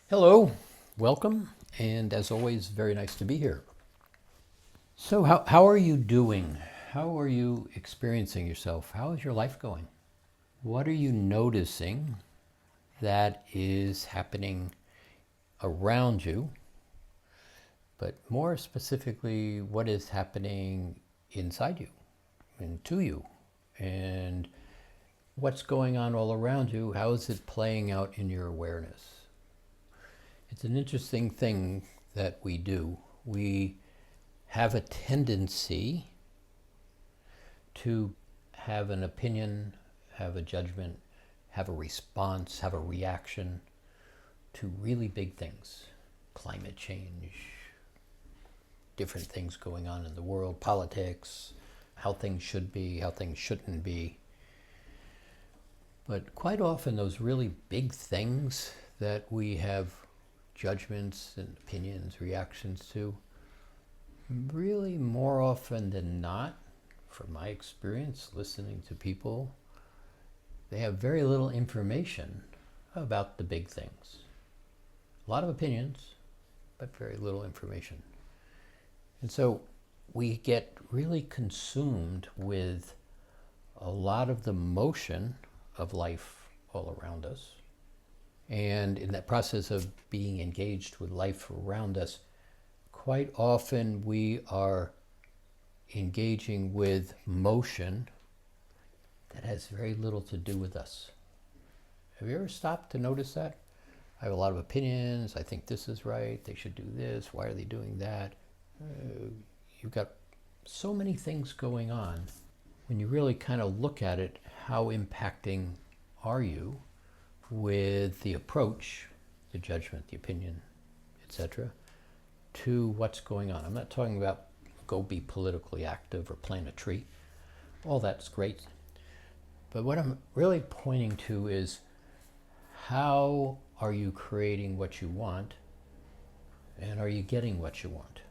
Hello, welcome, and as always, very nice to be here. So, how are you doing? How are you experiencing yourself? How is your life going? What are you noticing that is happening around you? But more specifically, what is happening inside you and to you? And what's going on all around you? How is it playing out in your awareness? It's an interesting thing that we do. We have a tendency to have an opinion, have a judgment, have a response, have a reaction to really big things. Climate change, different things going on in the world, politics, how things should be, how things shouldn't be. But quite often, those really big things that we have judgments and opinions, reactions to, really more often than not, from my experience listening to people, they have very little information about the big things. A lot of opinions, but very little information. And so we get really consumed with a lot of the motion of life all around us. And in that process of being engaged with life around us, quite often we are engaging with motion that has very little to do with us. Have you ever stopped to notice that? I have a lot of opinions. I think this is right. They should do this. Why are they doing that? You've got so many things going on. When you really kind of look at it, how impacting are you with the approach, the judgment, the opinion, etc., to what's going on? I'm not talking about go be politically active or plant a tree. All that's great. But what I'm really pointing to is how are you creating what you want, and are you getting what you want?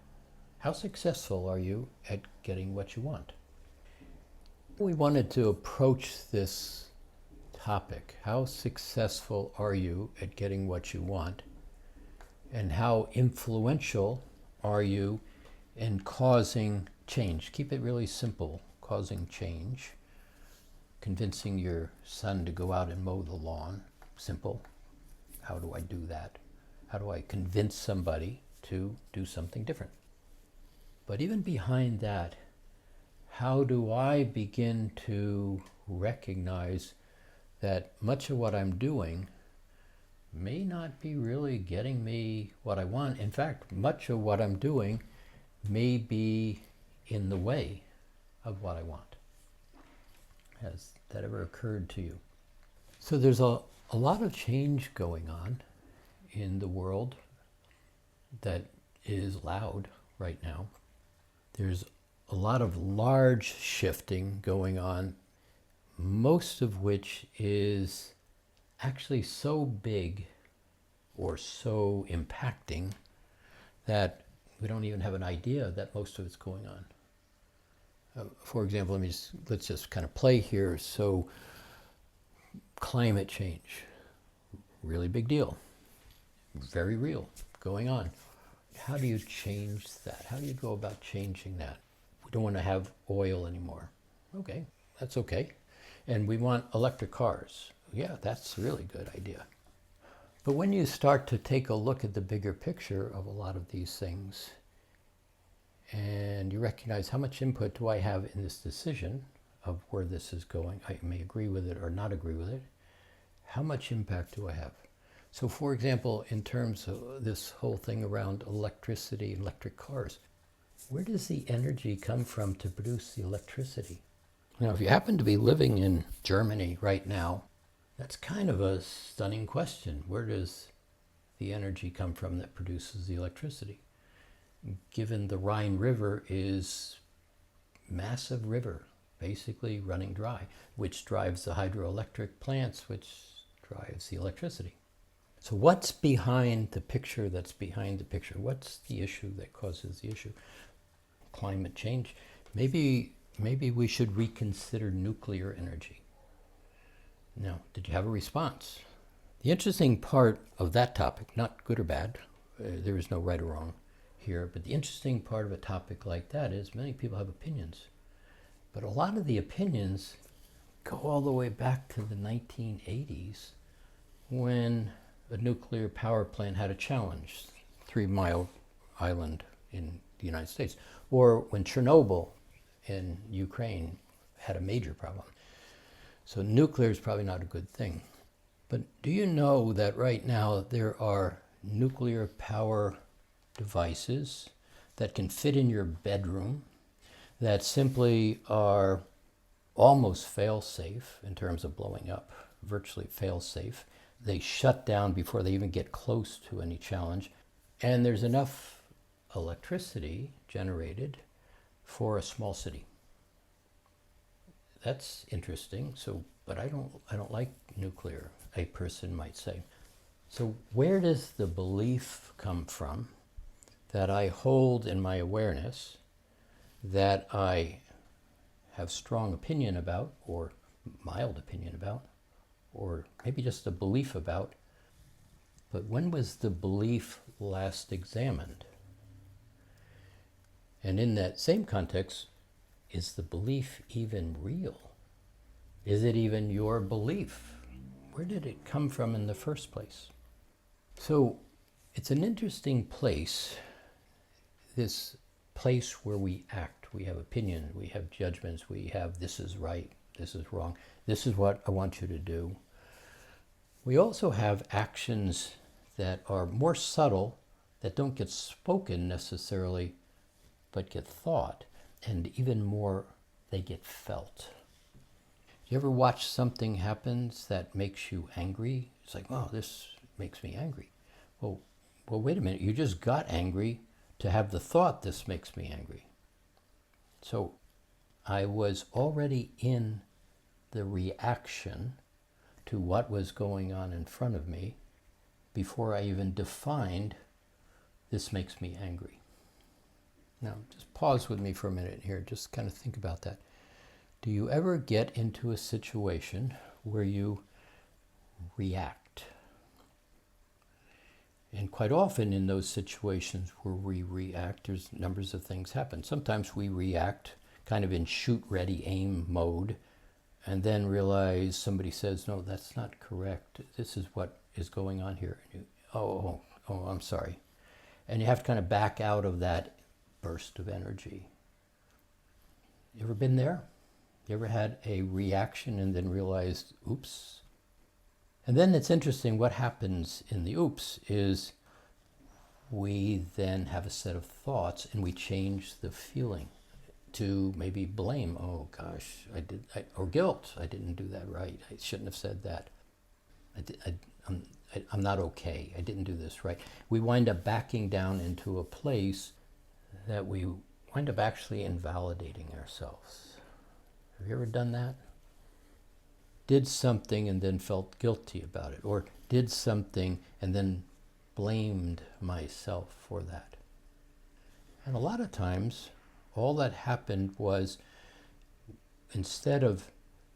How successful are you at getting what you want? We wanted to approach this topic. How successful are you at getting what you want? And how influential are you in causing change? Keep it really simple. Causing change. Convincing your son to go out and mow the lawn. Simple. How do I do that? How do I convince somebody to do something different? But even behind that, how do I begin to recognize that much of what I'm doing may not be really getting me what I want? In fact, much of what I'm doing may be in the way of what I want. Has that ever occurred to you? So there's a lot of change going on in the world that is loud right now. There's a lot of large shifting going on, most of which is actually so big or so impacting that we don't even have an idea that most of it's going on. For example, let's just kind of play here. So climate change, really big deal, very real, going on. How do you change that? How do you go about changing that? We don't want to have oil anymore. Okay, that's okay. And we want electric cars. Yeah, that's a really good idea. But when you start to take a look at the bigger picture of a lot of these things, and you recognize how much input do I have in this decision of where this is going, I may agree with it or not agree with it, how much impact do I have? So for example, in terms of this whole thing around electricity and electric cars, where does the energy come from to produce the electricity? Now, if you happen to be living in Germany right now, that's kind of a stunning question. Where does the energy come from that produces the electricity? Given the Rhine River is a massive river, basically running dry, which drives the hydroelectric plants, which drives the electricity. So what's behind the picture that's behind the picture? What's the issue that causes the issue? Climate change. Maybe we should reconsider nuclear energy. Now, did you have a response? The interesting part of that topic, not good or bad, there is no right or wrong here, but the interesting part of a topic like that is many people have opinions. But a lot of the opinions go all the way back to the 1980s when a nuclear power plant had a challenge, 3 Mile Island in the United States, or when Chernobyl in Ukraine had a major problem. So nuclear is probably not a good thing. But do you know that right now there are nuclear power devices that can fit in your bedroom that simply are almost fail-safe in terms of blowing up, virtually fail-safe. They shut down before they even get close to any challenge. And there's enough electricity generated for a small city. That's interesting. So, but I don't like nuclear, a person might say. So where does the belief come from that I hold in my awareness that I have strong opinion about, or mild opinion about, or maybe just a belief about, but when was the belief last examined? And in that same context, is the belief even real? Is it even your belief? Where did it come from in the first place? So it's an interesting place, this place where we act. We have opinions, we have judgments, we have this is right, this is wrong, this is what I want you to do. We also have actions that are more subtle, that don't get spoken necessarily, but get thought, and even more, they get felt. You ever watch something happens that makes you angry? It's like, oh, this makes me angry. Well, wait a minute, you just got angry to have the thought, this makes me angry. So I was already in the reaction to what was going on in front of me before I even defined, this makes me angry. Now, just pause with me for a minute here, just kind of think about that. Do you ever get into a situation where you react? And quite often in those situations where we react, there's numbers of things happen. Sometimes we react kind of in shoot, ready, aim mode, and then realize somebody says, no, that's not correct. This is what is going on here. And you, oh, I'm sorry. And you have to kind of back out of that burst of energy. You ever been there? You ever had a reaction and then realized, oops? And then it's interesting what happens in the oops is we then have a set of thoughts and we change the feeling to maybe blame. Oh gosh, or guilt. I didn't do that right. I shouldn't have said that. I'm not okay. I didn't do this right. We wind up backing down into a place that we wind up actually invalidating ourselves. Have you ever done that? Did something and then felt guilty about it, or did something and then blamed myself for that. And a lot of times, all that happened was instead of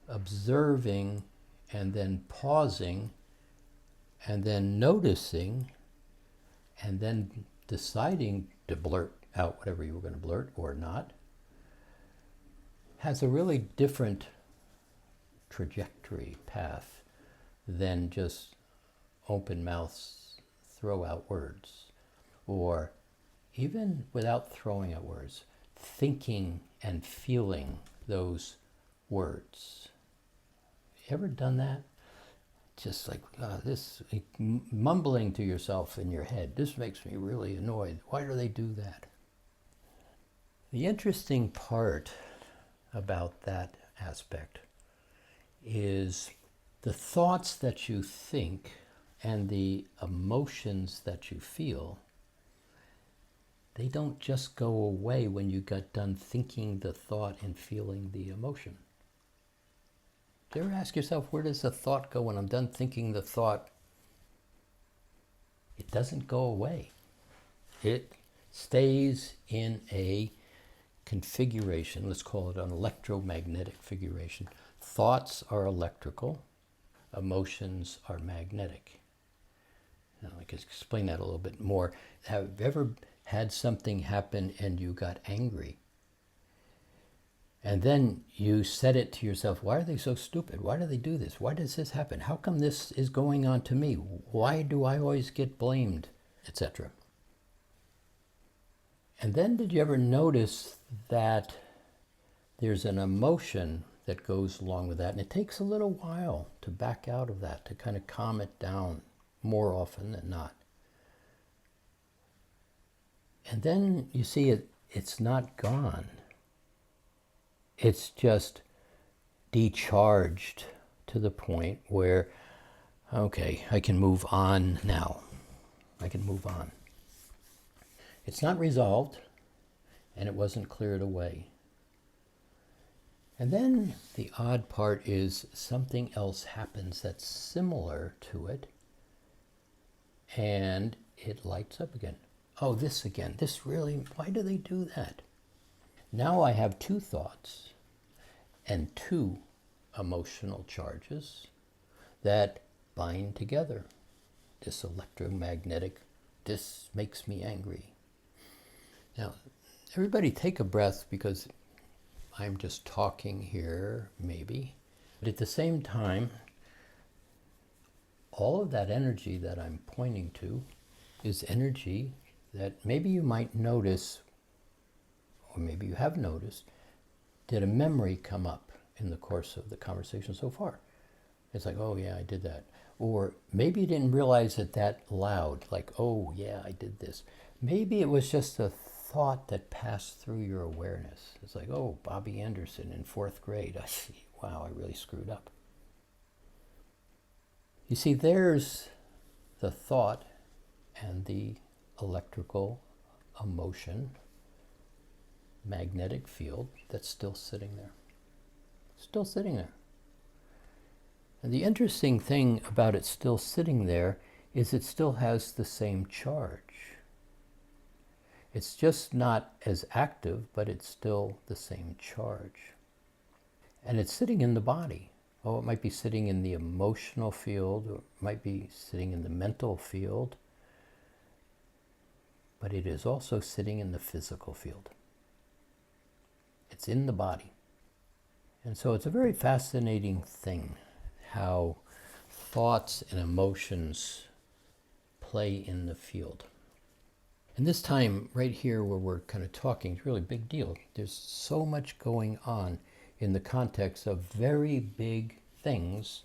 observing and then pausing and then noticing and then deciding to blurt out whatever you were going to blurt or not, has a really different trajectory path than just open mouths throw out words, or even without throwing out words, thinking and feeling those words. You ever done that? Just like mumbling to yourself in your head, this makes me really annoyed. Why do they do that? The interesting part about that aspect is the thoughts that you think and the emotions that you feel, they don't just go away when you got done thinking the thought and feeling the emotion. Do you ever ask yourself, where does the thought go when I'm done thinking the thought? It doesn't go away. It stays in a configuration, let's call it an electromagnetic configuration. Thoughts are electrical, emotions are magnetic. Now, I can explain that a little bit more. Have you ever had something happen and you got angry? And then you said it to yourself, why are they so stupid? Why do they do this? Why does this happen? How come this is going on to me? Why do I always get blamed? Etc. And then did you ever notice that there's an emotion that goes along with that? And it takes a little while to back out of that, to kind of calm it down more often than not. And then you see it's not gone. It's just decharged to the point where, okay, I can move on now. I can move on. It's not resolved, and it wasn't cleared away. And then the odd part is something else happens that's similar to it, and it lights up again. Oh, this again. This really, why do they do that? Now I have two thoughts and two emotional charges that bind together. This electromagnetic, this makes me angry. Now, everybody take a breath, because I'm just talking here, maybe. But at the same time, all of that energy that I'm pointing to is energy that maybe you might notice, or maybe you have noticed, did a memory come up in the course of the conversation so far? It's like, oh yeah, I did that. Or maybe you didn't realize it that loud, like, oh yeah, I did this. Maybe it was just a thought that passed through your awareness. It's like, oh, Bobby Anderson in 4th grade. I see, wow, I really screwed up. You see, there's the thought and the electrical emotion, magnetic field that's still sitting there. Still sitting there. And the interesting thing about it still sitting there is it still has the same charge. It's just not as active, but it's still the same charge. And it's sitting in the body. Oh, it might be sitting in the emotional field, or it might be sitting in the mental field, but it is also sitting in the physical field. It's in the body. And so it's a very fascinating thing how thoughts and emotions play in the field. And this time, right here where we're kind of talking, it's really a big deal. There's so much going on in the context of very big things,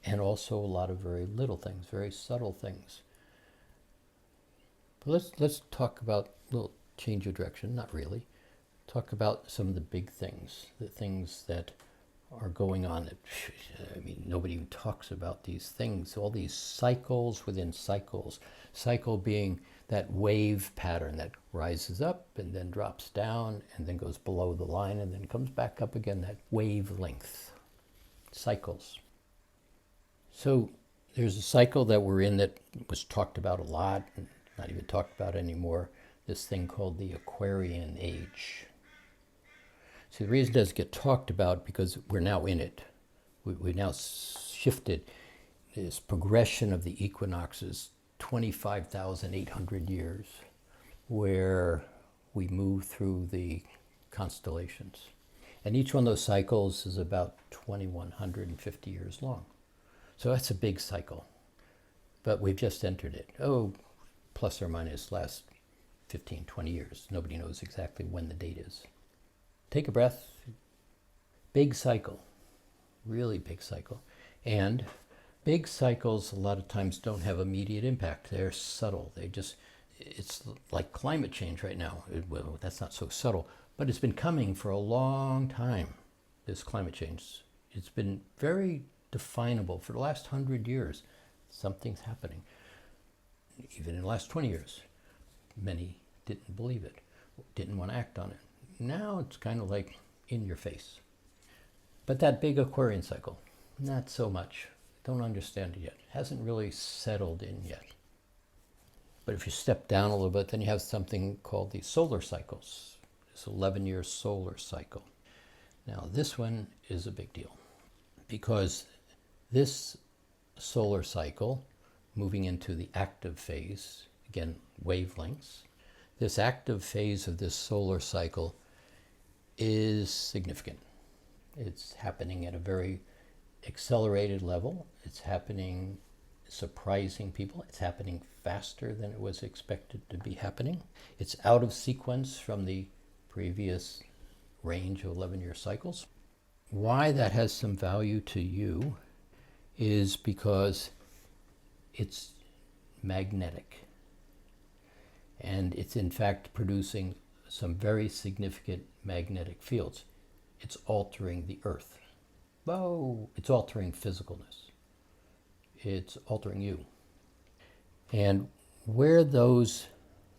and also a lot of very little things, very subtle things. But let's talk about a little change of direction, not really. Talk about some of the big things, the things that are going on. I mean, nobody even talks about these things, all these cycles within cycles. Cycle being that wave pattern that rises up and then drops down and then goes below the line and then comes back up again, that wavelength. Cycles. So there's a cycle that we're in that was talked about a lot, and not even talked about anymore, this thing called the Aquarian Age. See, the reason it doesn't get talked about because we're now in it. We've now shifted this progression of the equinoxes 25,800 years, where we move through the constellations. And each one of those cycles is about 2,150 years long. So that's a big cycle. But we've just entered it. Oh, plus or minus last 15, 20 years. Nobody knows exactly when the date is. Take a breath. Big cycle. Really big cycle. And big cycles a lot of times don't have immediate impact. They're subtle. It's like climate change right now. Well, that's not so subtle, but it's been coming for a long time, this climate change. It's been very definable for the last 100 years. Something's happening. Even in the last 20 years, many didn't believe it, didn't want to act on it. Now it's kind of like in your face. But that big Aquarian cycle, not so much. Don't understand it yet. Hasn't really settled in yet. But if you step down a little bit, then you have something called the solar cycles. This 11-year solar cycle. Now this one is a big deal because this solar cycle moving into the active phase, again, wavelengths. This active phase of this solar cycle is significant. It's happening at a very accelerated level. It's happening, surprising people. It's happening faster than it was expected to be happening. It's out of sequence from the previous range of 11-year cycles. Why that has some value to you is because it's magnetic. And it's in fact producing some very significant magnetic fields. It's altering the Earth. Whoa, it's altering physicalness. It's altering you. And where those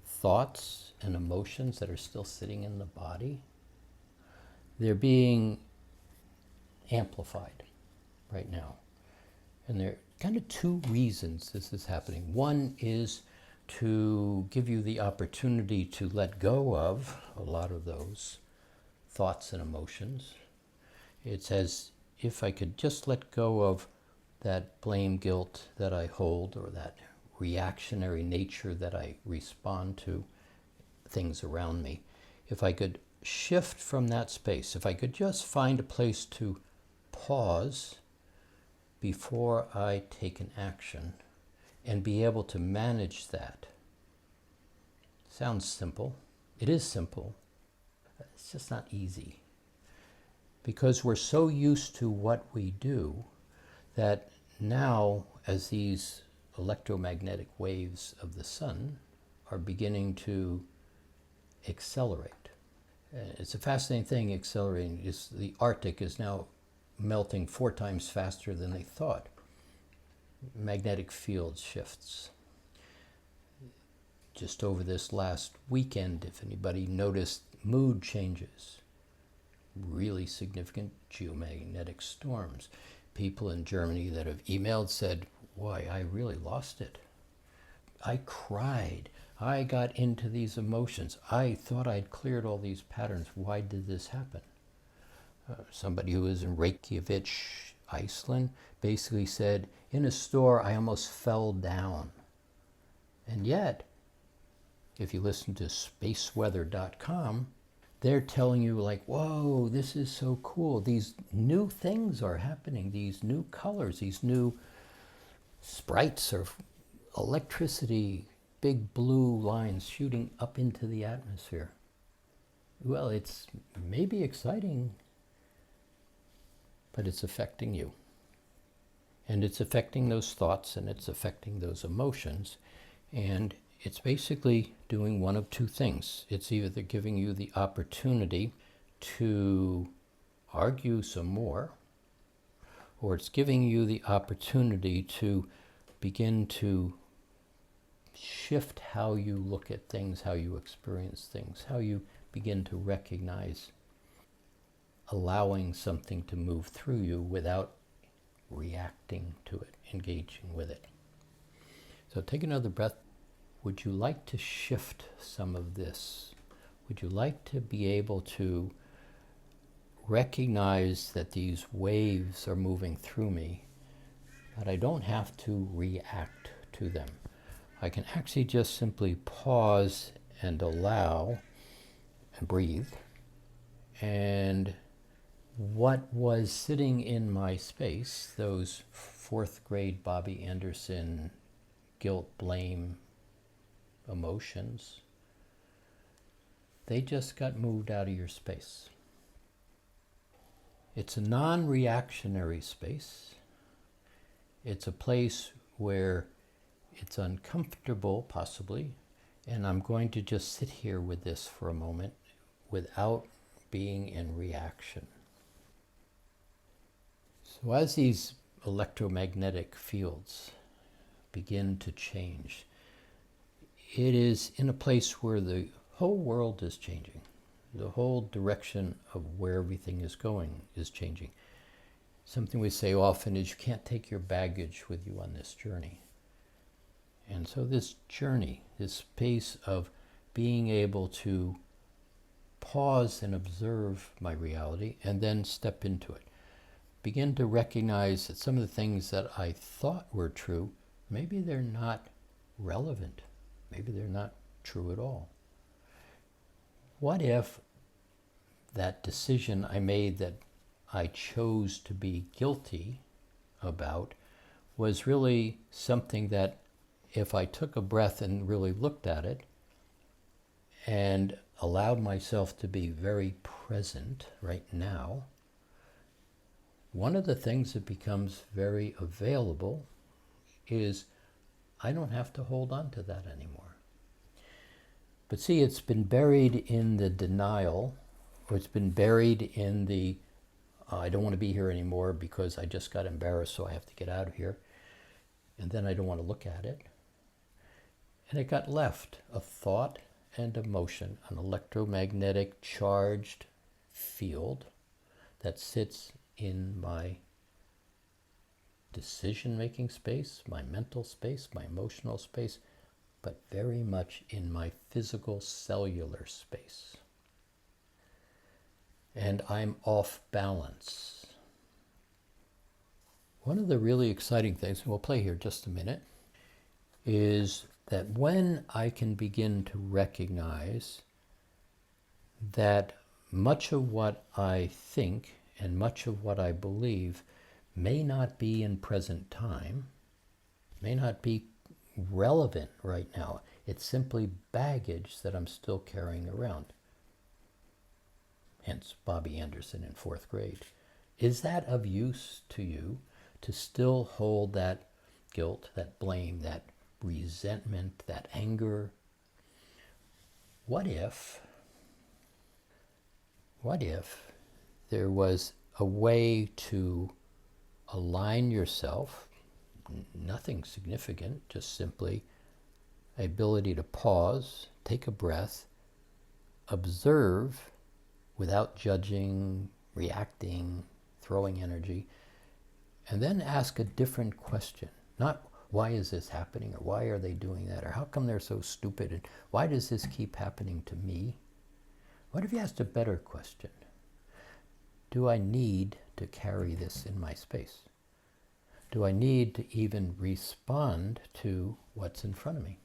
thoughts and emotions that are still sitting in the body, they're being amplified right now. And there are kind of two reasons this is happening. One is to give you the opportunity to let go of a lot of those thoughts and emotions. It's as if I could just let go of that blame, guilt that I hold, or that reactionary nature that I respond to things around me. If I could shift from that space, if I could just find a place to pause before I take an action and be able to manage that. Sounds simple. It is simple. It's just not easy. Because we're so used to what we do that now, as these electromagnetic waves of the sun are beginning to accelerate. It's a fascinating thing, accelerating. The Arctic is now melting 4 times faster than they thought. Magnetic field shifts. Just over this last weekend, if anybody noticed, mood changes. Really significant geomagnetic storms. People in Germany that have emailed said, "Why, I really lost it. I cried. I got into these emotions. I thought I'd cleared all these patterns. Why did this happen?" Somebody who was in Reykjavik, Iceland, basically said, "In a store, I almost fell down." And yet, if you listen to spaceweather.com, they're telling you like, whoa, this is so cool. These new things are happening, these new colors, these new sprites of electricity, big blue lines shooting up into the atmosphere. Well, it's maybe exciting, but it's affecting you. And it's affecting those thoughts and it's affecting those emotions. And it's basically doing one of two things. It's either giving you the opportunity to argue some more, or it's giving you the opportunity to begin to shift how you look at things, how you experience things, how you begin to recognize allowing something to move through you without reacting to it, engaging with it. So take another breath. Would you like to shift some of this? Would you like to be able to recognize that these waves are moving through me, that I don't have to react to them? I can actually just simply pause and allow and breathe. And what was sitting in my space, those 4th grade Bobby Anderson guilt, blame, emotions, they just got moved out of your space. It's a non-reactionary space. It's a place where it's uncomfortable, possibly, and I'm going to just sit here with this for a moment without being in reaction. So as these electromagnetic fields begin to change, it is in a place where the whole world is changing. The whole direction of where everything is going is changing. Something we say often is you can't take your baggage with you on this journey. And so this journey, this space of being able to pause and observe my reality and then step into it. Begin to recognize that some of the things that I thought were true maybe they're not relevant. Maybe they're not true at all. What if that decision I made that I chose to be guilty about was really something that if I took a breath and really looked at it and allowed myself to be very present right now, one of the things that becomes very available is I don't have to hold on to that anymore. But see, it's been buried in the denial, or it's been buried in the I don't want to be here anymore because I just got embarrassed, so I have to get out of here. And then I don't want to look at it. And it got left, a thought and emotion, an electromagnetic charged field that sits in my decision-making space, my mental space, my emotional space, but very much in my physical cellular space. And I'm off balance. One of the really exciting things, and we'll play here just a minute, is that when I can begin to recognize that much of what I think and much of what I believe may not be in present time, may not be relevant right now. It's simply baggage that I'm still carrying around. Hence Bobby Anderson in 4th grade. Is that of use to you to still hold that guilt, that blame, that resentment, that anger? What if there was a way to align yourself, nothing significant, just simply the ability to pause, take a breath, observe without judging, reacting, throwing energy, and then ask a different question. Not why is this happening, or why are they doing that, or how come they're so stupid, and why does this keep happening to me? What if you asked a better question? Do I need to carry this in my space? Do I need to even respond to what's in front of me?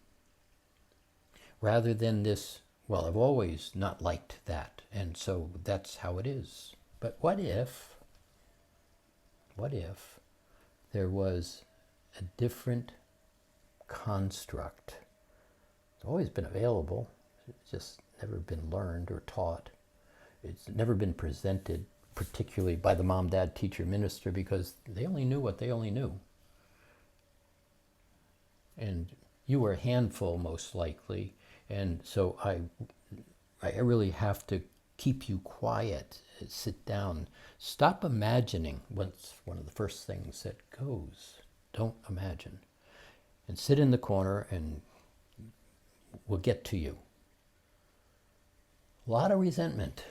Rather than this, well, I've always not liked that, and so that's how it is. But what if there was a different construct? It's always been available, it's just never been learned or taught. It's never been presented, particularly by the mom, dad, teacher, minister, because they only knew what they only knew. And you were a handful, most likely, and so I really have to keep you quiet, sit down, stop imagining. What's one of the first things that goes? Don't imagine. And sit in the corner and we'll get to you. A lot of resentment.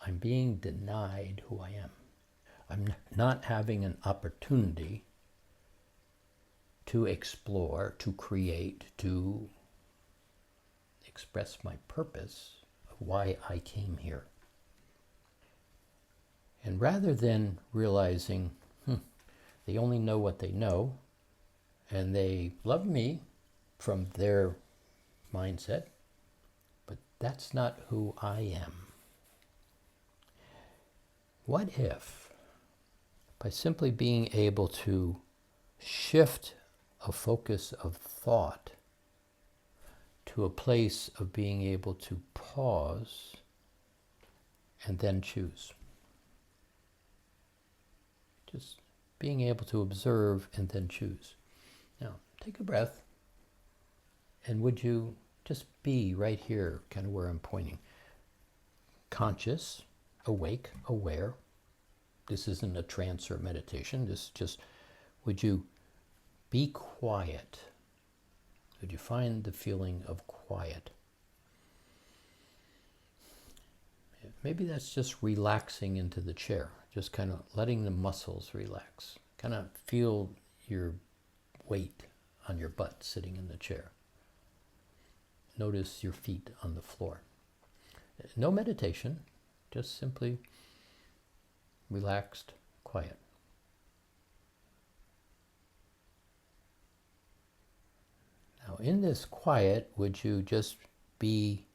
I'm being denied who I am. I'm not having an opportunity to explore, to create, to express my purpose of why I came here. And rather than realizing, they only know what they know, and they love me from their mindset, but that's not who I am. What if, by simply being able to shift a focus of thought to a place of being able to pause and then choose? Just being able to observe and then choose. Now, take a breath, and would you just be right here, kind of where I'm pointing. Conscious, awake, aware. This isn't a trance or meditation. This is just, would you be quiet? Would you find the feeling of quiet? Maybe that's just relaxing into the chair, just kind of letting the muscles relax. Kind of feel your weight on your butt sitting in the chair. Notice your feet on the floor. No meditation, just simply relaxed, quiet. in this quiet, would you just be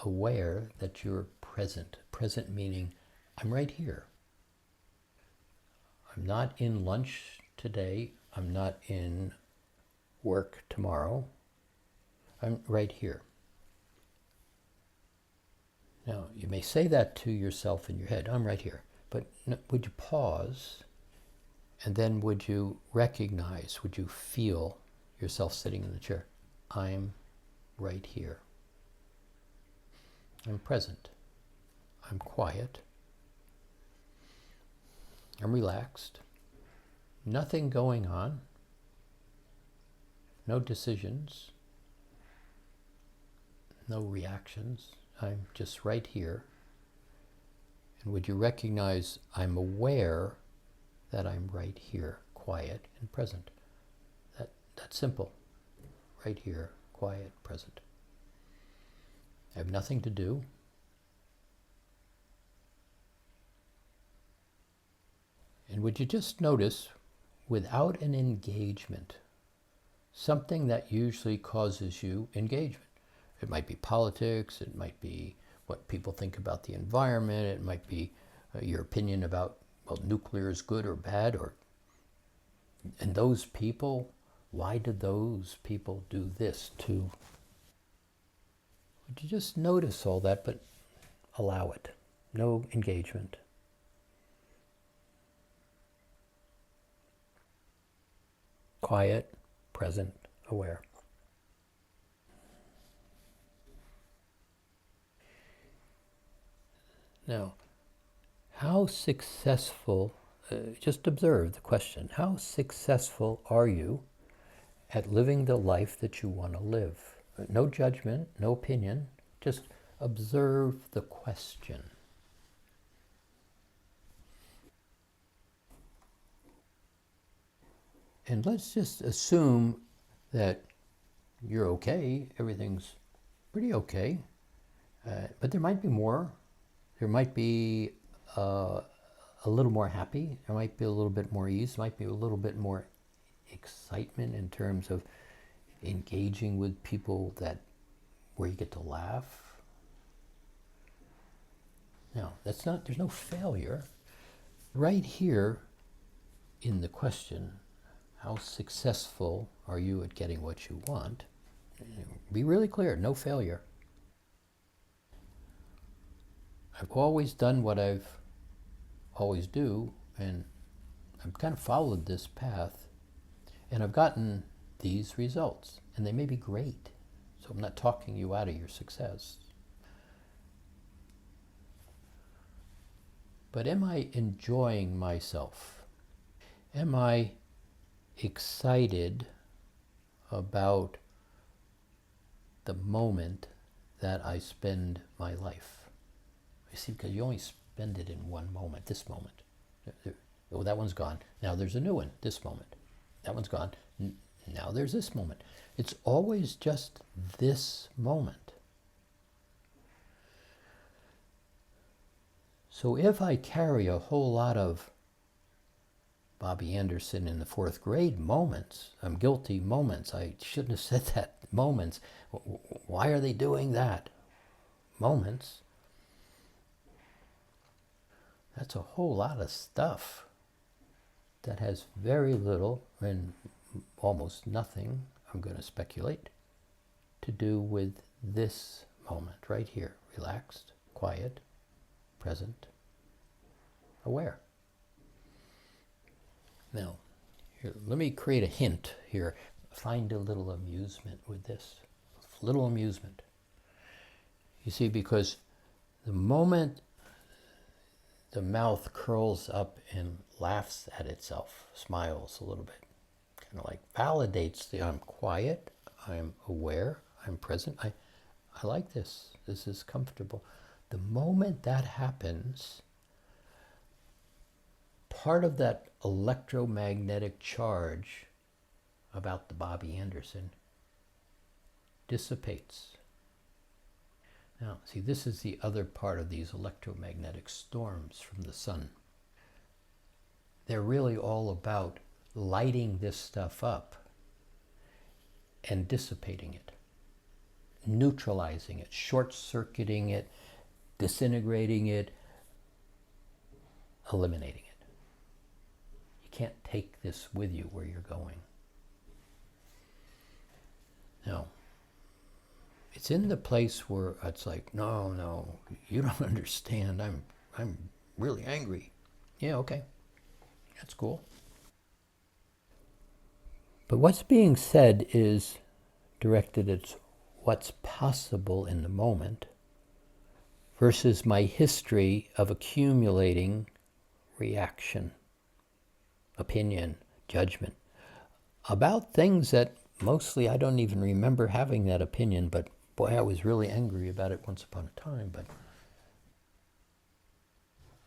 aware that you're present? Present meaning, I'm right here. I'm not in lunch today. I'm not in work tomorrow. I'm right here. Now, you may say that to yourself in your head, I'm right here. But would you pause, and then would you recognize, would you feel yourself sitting in the chair? I'm right here. I'm present. I'm quiet. I'm relaxed. Nothing going on. No decisions. No reactions. I'm just right here. And would you recognize I'm aware that I'm right here, quiet and present? That's simple. Right here, quiet, present. I have nothing to do. And would you just notice, without an engagement, something that usually causes you engagement? It might be politics, it might be what people think about the environment, it might be your opinion about, well, nuclear is good or bad, and those people, why did those people do this too? Would you just notice all that, but allow it? No engagement. Quiet, present, aware. Now, how successful, just observe the question, how successful are you at living the life that you want to live? No judgment, no opinion, just observe the question. And let's just assume that you're okay, everything's pretty okay, but there might be more. There might be a little more happy, there might be a little bit more ease, there might be a little bit more excitement in terms of engaging with people where you get to laugh. Now, there's no failure. Right here in the question, how successful are you at getting what you want? Be really clear, no failure. I've always done what I've always do, and I've kind of followed this path, and I've gotten these results, and they may be great. So I'm not talking you out of your success. But am I enjoying myself? Am I excited about the moment that I spend my life? You see, because you only spend it in one moment, this moment. Oh, that one's gone. Now there's a new one, this moment. That one's gone. Now there's this moment. It's always just this moment. So if I carry a whole lot of Bobby Anderson in the fourth grade moments, I'm guilty moments, I shouldn't have said that, moments, why are they doing that? Moments. That's a whole lot of stuff that has very little and almost nothing, I'm going to speculate, to do with this moment right here. Relaxed, quiet, present, aware. Now, here, let me create a hint here. Find a little amusement with this. A little amusement. You see, because the moment the mouth curls up and laughs at itself, smiles a little bit, kind of like validates the I'm quiet, I'm aware, I'm present, I like this, this is comfortable. The moment that happens, part of that electromagnetic charge about the Bobby Anderson dissipates. Now, see, this is the other part of these electromagnetic storms from the sun. They're really all about lighting this stuff up. and dissipating it, neutralizing it, short-circuiting it, disintegrating it, eliminating it. You can't take this with you where you're going. No. It's in the place where it's like, no, you don't understand. I'm really angry. Yeah, okay. That's cool. But what's being said is directed at what's possible in the moment versus my history of accumulating reaction, opinion, judgment about things that mostly I don't even remember having that opinion, but boy, I was really angry about it once upon a time, but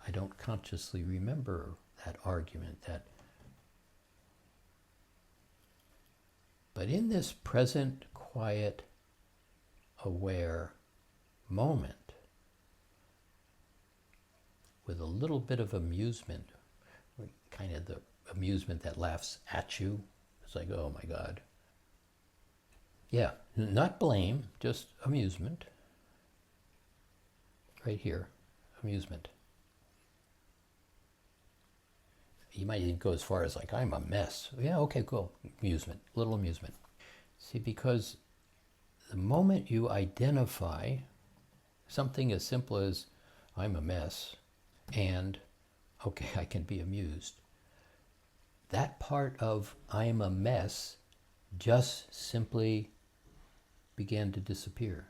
I don't consciously remember that argument, but in this present, quiet, aware moment, with a little bit of amusement, kind of the amusement that laughs at you, it's like, oh my God. Yeah, not blame, just amusement. Right here, amusement. You might even go as far as like, I'm a mess. Yeah, okay, cool. Amusement, little amusement. See, because the moment you identify something as simple as, I'm a mess, and, okay, I can be amused, that part of I'm a mess just simply began to disappear.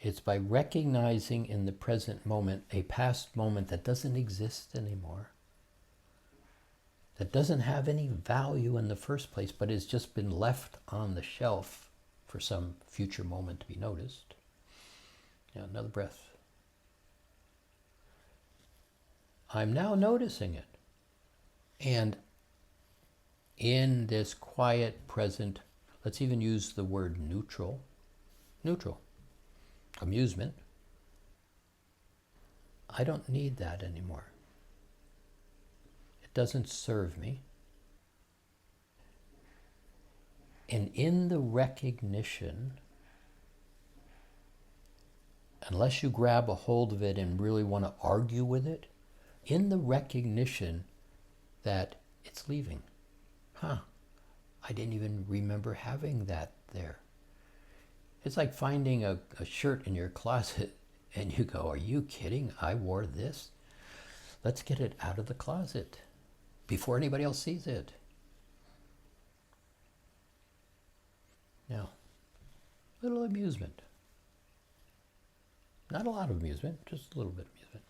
It's by recognizing in the present moment a past moment that doesn't exist anymore, that doesn't have any value in the first place, but has just been left on the shelf for some future moment to be noticed. Yeah, another breath. I'm now noticing it. And in this quiet, present, let's even use the word neutral, amusement, I don't need that anymore. It doesn't serve me. And in the recognition, unless you grab a hold of it and really want to argue with it, in the recognition that it's leaving. I didn't even remember having that there. It's like finding a shirt in your closet and you go, are you kidding? I wore this? Let's get it out of the closet before anybody else sees it. Now, little amusement. Not a lot of amusement, just a little bit of amusement.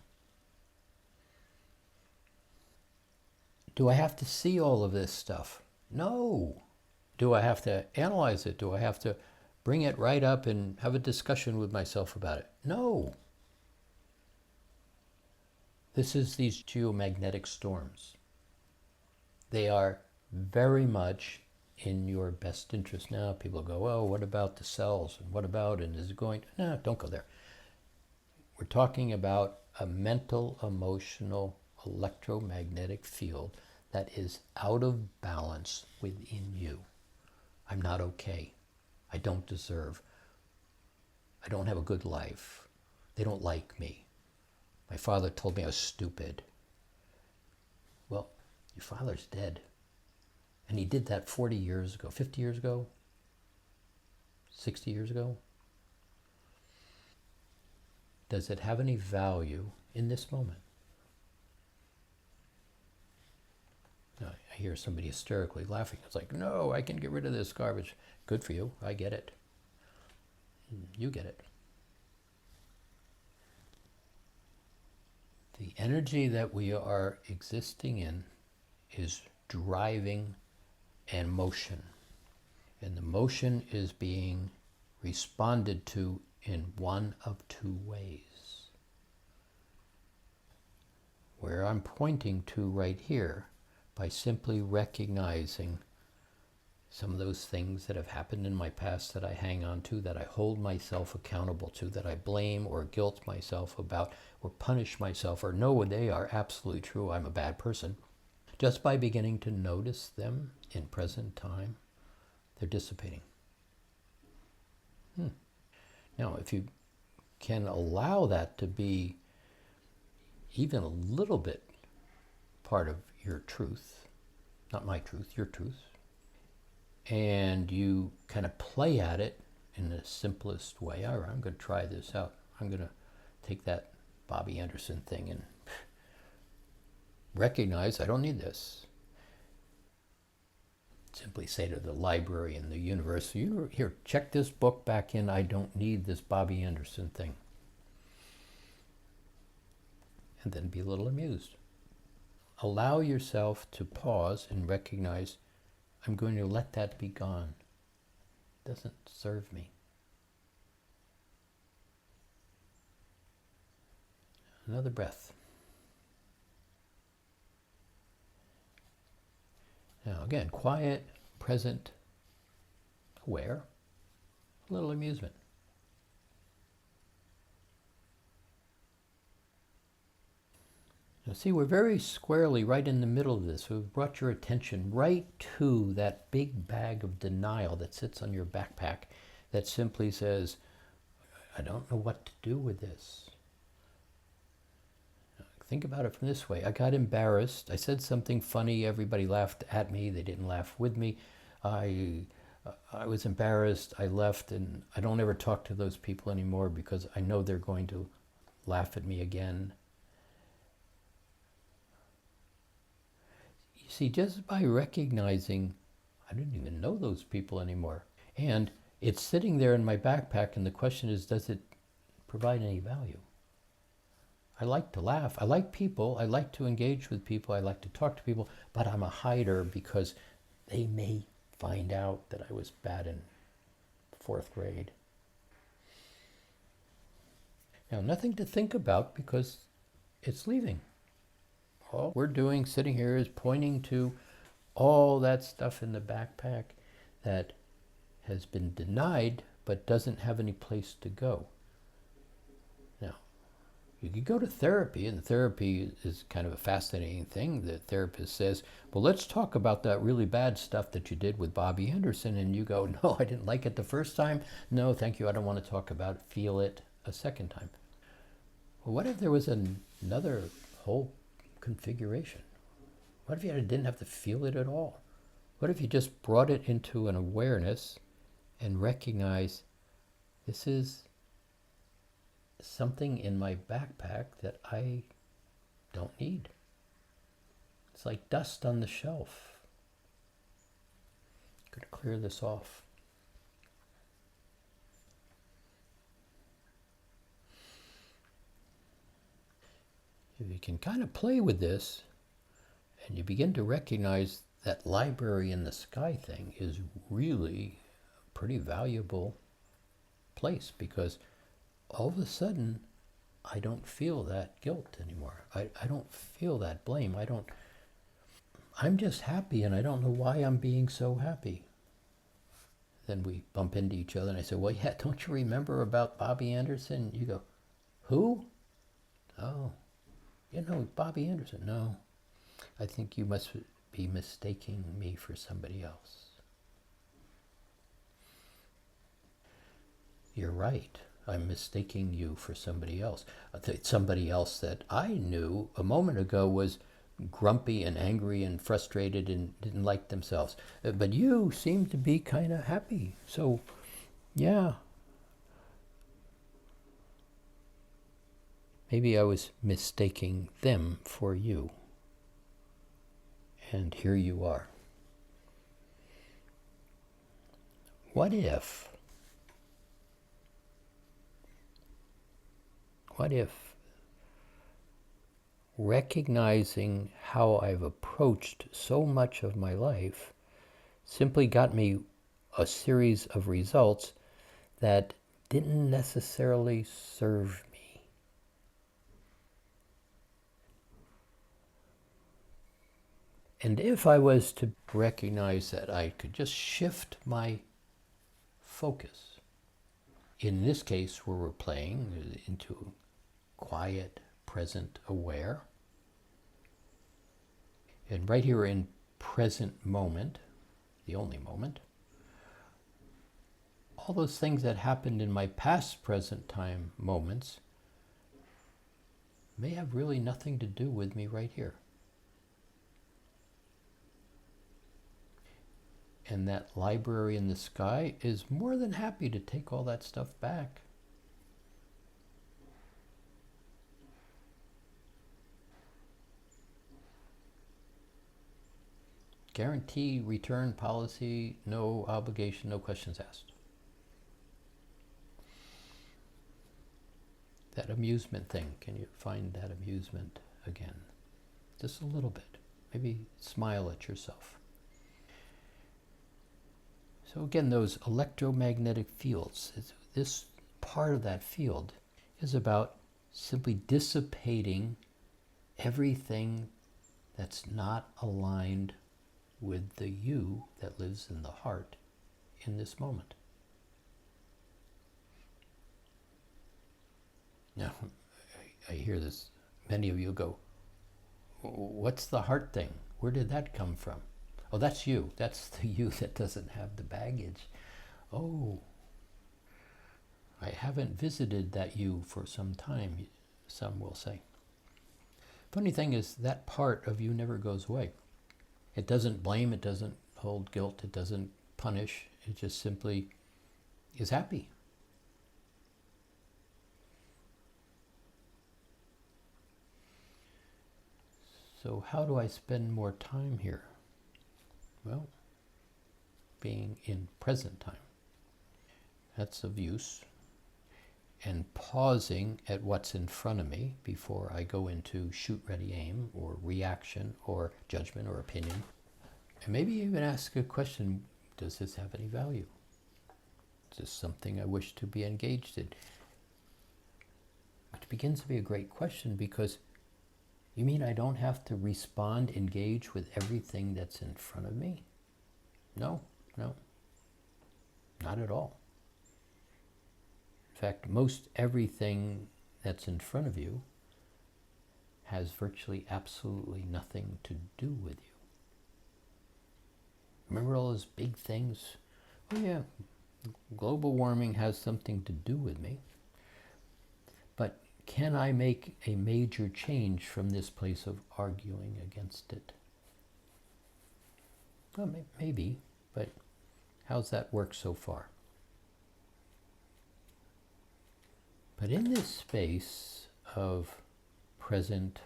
Do I have to see all of this stuff? No. Do I have to analyze it? Do I have to bring it right up and have a discussion with myself about it? No. This is these geomagnetic storms. They are very much in your best interest. Now people go, oh, what about the cells? And what about, and is it going to? No, don't go there. We're talking about a mental, emotional, electromagnetic field that is out of balance within you. I'm not okay. I don't deserve. I don't have a good life. They don't like me. My father told me I was stupid. Well, your father's dead. And he did that 40 years ago, 50 years ago, 60 years ago. Does it have any value in this moment? I hear somebody hysterically laughing. It's like, no, I can get rid of this garbage. Good for you. I get it. You get it. The energy that we are existing in is driving and motion. And the motion is being responded to in one of two ways. Where I'm pointing to right here, by simply recognizing some of those things that have happened in my past that I hang on to, that I hold myself accountable to, that I blame or guilt myself about, or punish myself, or know they are absolutely true, I'm a bad person. Just by beginning to notice them in present time, they're dissipating. Now, if you can allow that to be even a little bit part of your truth, not my truth, your truth, and you kind of play at it in the simplest way. All right, I'm going to try this out. I'm going to take that Bobby Anderson thing and recognize I don't need this. Simply say to the library and the university, here, check this book back in. I don't need this Bobby Anderson thing. And then be a little amused. Allow yourself to pause and recognize, I'm going to let that be gone. It doesn't serve me. Another breath. Now again, quiet, present, aware, a little amusement. Now see, we're very squarely right in the middle of this. We've brought your attention right to that big bag of denial that sits on your backpack that simply says, I don't know what to do with this. Think about it from this way. I got embarrassed. I said something funny. Everybody laughed at me. They didn't laugh with me. I was embarrassed. I left, and I don't ever talk to those people anymore because I know they're going to laugh at me again. You see, just by recognizing I didn't even know those people anymore, and it's sitting there in my backpack, and the question is, does it provide any value? I like to laugh. I like people. I like to engage with people. I like to talk to people, but I'm a hider because they may find out that I was bad in 4th grade. Now, nothing to think about because it's leaving. All we're doing sitting here is pointing to all that stuff in the backpack that has been denied but doesn't have any place to go. You could go to therapy, and therapy is kind of a fascinating thing. The therapist says, well, let's talk about that really bad stuff that you did with Bobby Anderson. And you go, no, I didn't like it the first time. No, thank you. I don't want to talk about it. Feel it a second time. Well, what if there was another whole configuration? What if you didn't have to feel it at all? What if you just brought it into an awareness and recognized this is something in my backpack that I don't need. It's like dust on the shelf. I'm going to clear this off. If you can kind of play with this and you begin to recognize that library in the sky thing is really a pretty valuable place, because all of a sudden, I don't feel that guilt anymore. I don't feel that blame. I'm just happy, and I don't know why I'm being so happy. Then we bump into each other, and I say, well, yeah, don't you remember about Bobby Anderson? You go, who? Oh, Bobby Anderson. No, I think you must be mistaking me for somebody else. You're right. I'm mistaking you for somebody else. Somebody else that I knew a moment ago was grumpy and angry and frustrated and didn't like themselves. But you seem to be kind of happy. So, yeah. Maybe I was mistaking them for you. And here you are. What if recognizing how I've approached so much of my life simply got me a series of results that didn't necessarily serve me? And if I was to recognize that I could just shift my focus, in this case where we're playing into quiet, present, aware. And right here in present moment, the only moment, all those things that happened in my past present time moments may have really nothing to do with me right here. And that library in the sky is more than happy to take all that stuff back. Guarantee return policy, no obligation, no questions asked. That amusement thing, can you find that amusement again? Just a little bit. Maybe smile at yourself. So again, those electromagnetic fields, this part of that field is about simply dissipating everything that's not aligned with the you that lives in the heart in this moment. Now, I hear this, many of you go, what's the heart thing? Where did that come from? Oh, that's you. That's the you that doesn't have the baggage. Oh, I haven't visited that you for some time, some will say. Funny thing is, that part of you never goes away. It doesn't blame, it doesn't hold guilt, it doesn't punish, it just simply is happy. So how do I spend more time here? Well, being in present time. That's of use. And pausing at what's in front of me before I go into shoot, ready, aim, or reaction, or judgment, or opinion. And maybe even ask a question, does this have any value? Is this something I wish to be engaged in? Which begins to be a great question, because you mean I don't have to respond, engage with everything that's in front of me? No, not at all. In fact, most everything that's in front of you has virtually absolutely nothing to do with you. Remember all those big things? Oh yeah, global warming has something to do with me. But can I make a major change from this place of arguing against it? Well, maybe, but how's that work so far? But in this space of present,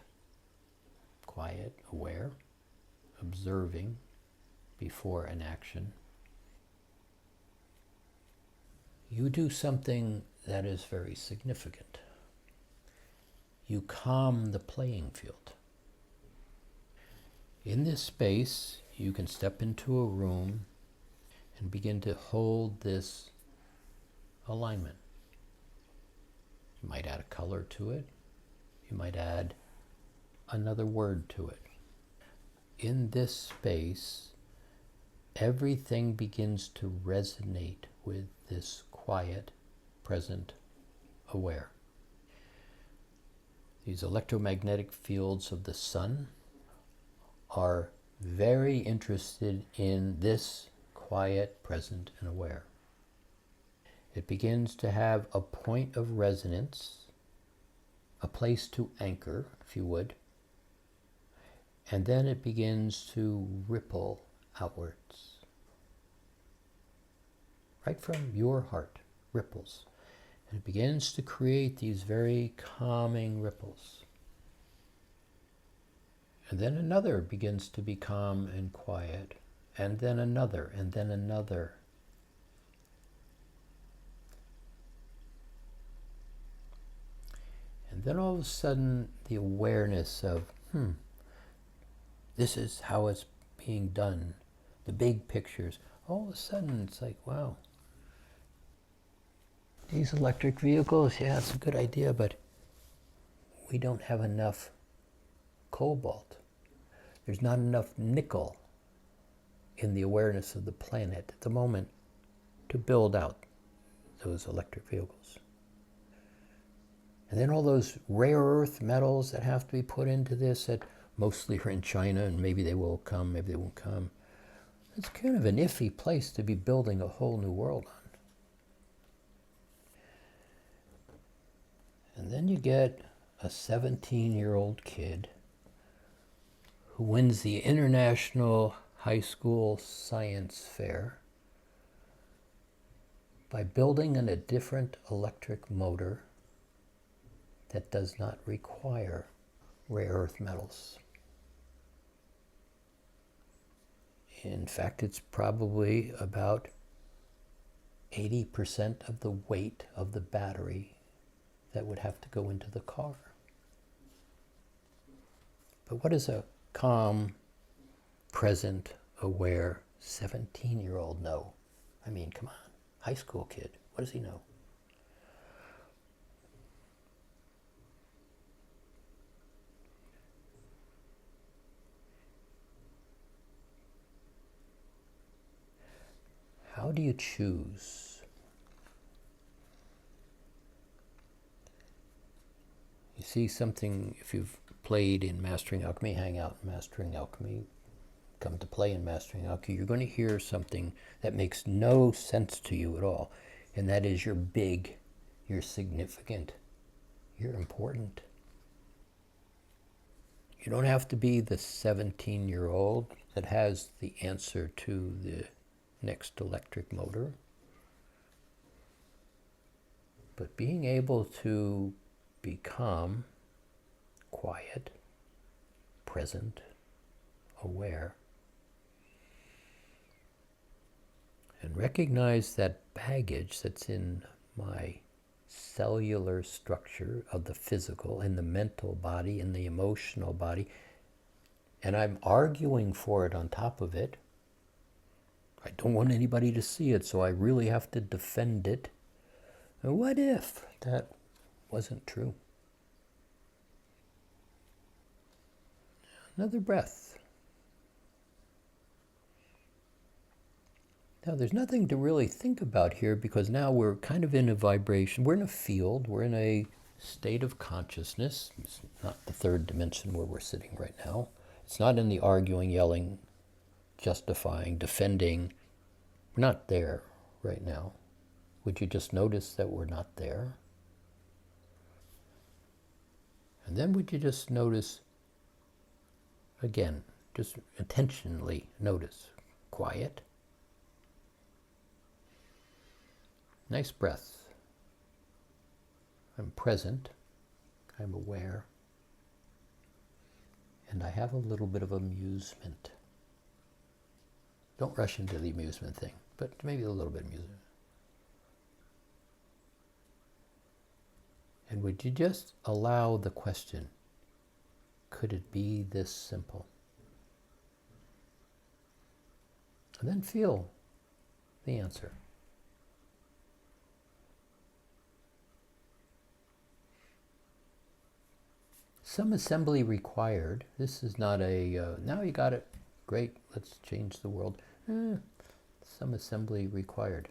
quiet, aware, observing before an action, you do something that is very significant. You calm the playing field. In this space, you can step into a room and begin to hold this alignment. You might add a color to it. You might add another word to it. In this space, everything begins to resonate with this quiet, present, aware. These electromagnetic fields of the sun are very interested in this quiet, present, and aware. It begins to have a point of resonance, a place to anchor, if you would, and then it begins to ripple outwards. Right from your heart, ripples. And it begins to create these very calming ripples. And then another begins to be calm and quiet, and then another, and then another. And then all of a sudden, the awareness of, this is how it's being done. The big pictures. All of a sudden, it's like, wow. These electric vehicles, yeah, it's a good idea, but we don't have enough cobalt. There's not enough nickel in the awareness of the planet at the moment to build out those electric vehicles. And then all those rare earth metals that have to be put into this that mostly are in China, and maybe they will come, maybe they won't come. It's kind of an iffy place to be building a whole new world on. Then you get a 17-year-old kid who wins the International High School Science Fair by building a different electric motor that does not require rare earth metals. In fact, it's probably about 80% of the weight of the battery that would have to go into the car. But what does a calm, present, aware 17-year-old know? I mean, come on, high school kid, what does he know? How do you choose? You see something, if you've played in Mastering Alchemy, hang out in Mastering Alchemy, come to play in Mastering Alchemy, you're going to hear something that makes no sense to you at all. And that is, you're big, you're significant, you're important. You don't have to be the 17-year-old that has the answer to the next electric motor. But being able to be calm, quiet, present, aware, and recognize that baggage that's in my cellular structure of the physical and the mental body and the emotional body, and I'm arguing for it on top of it. I don't want anybody to see it, so I really have to defend it. And what if that wasn't true? Another breath. Now, there's nothing to really think about here, because now we're kind of in a vibration. We're in a field. We're in a state of consciousness. It's not the third dimension where we're sitting right now. It's not in the arguing, yelling, justifying, defending. We're not there right now. Would you just notice that we're not there? And then would you just notice, again, just intentionally notice, quiet. Nice breath. I'm present, I'm aware, and I have a little bit of amusement. Don't rush into the amusement thing, but maybe a little bit of amusement. And would you just allow the question, could it be this simple? And then feel the answer. Some assembly required. This is not a, now you got it, great, let's change the world. Some assembly required.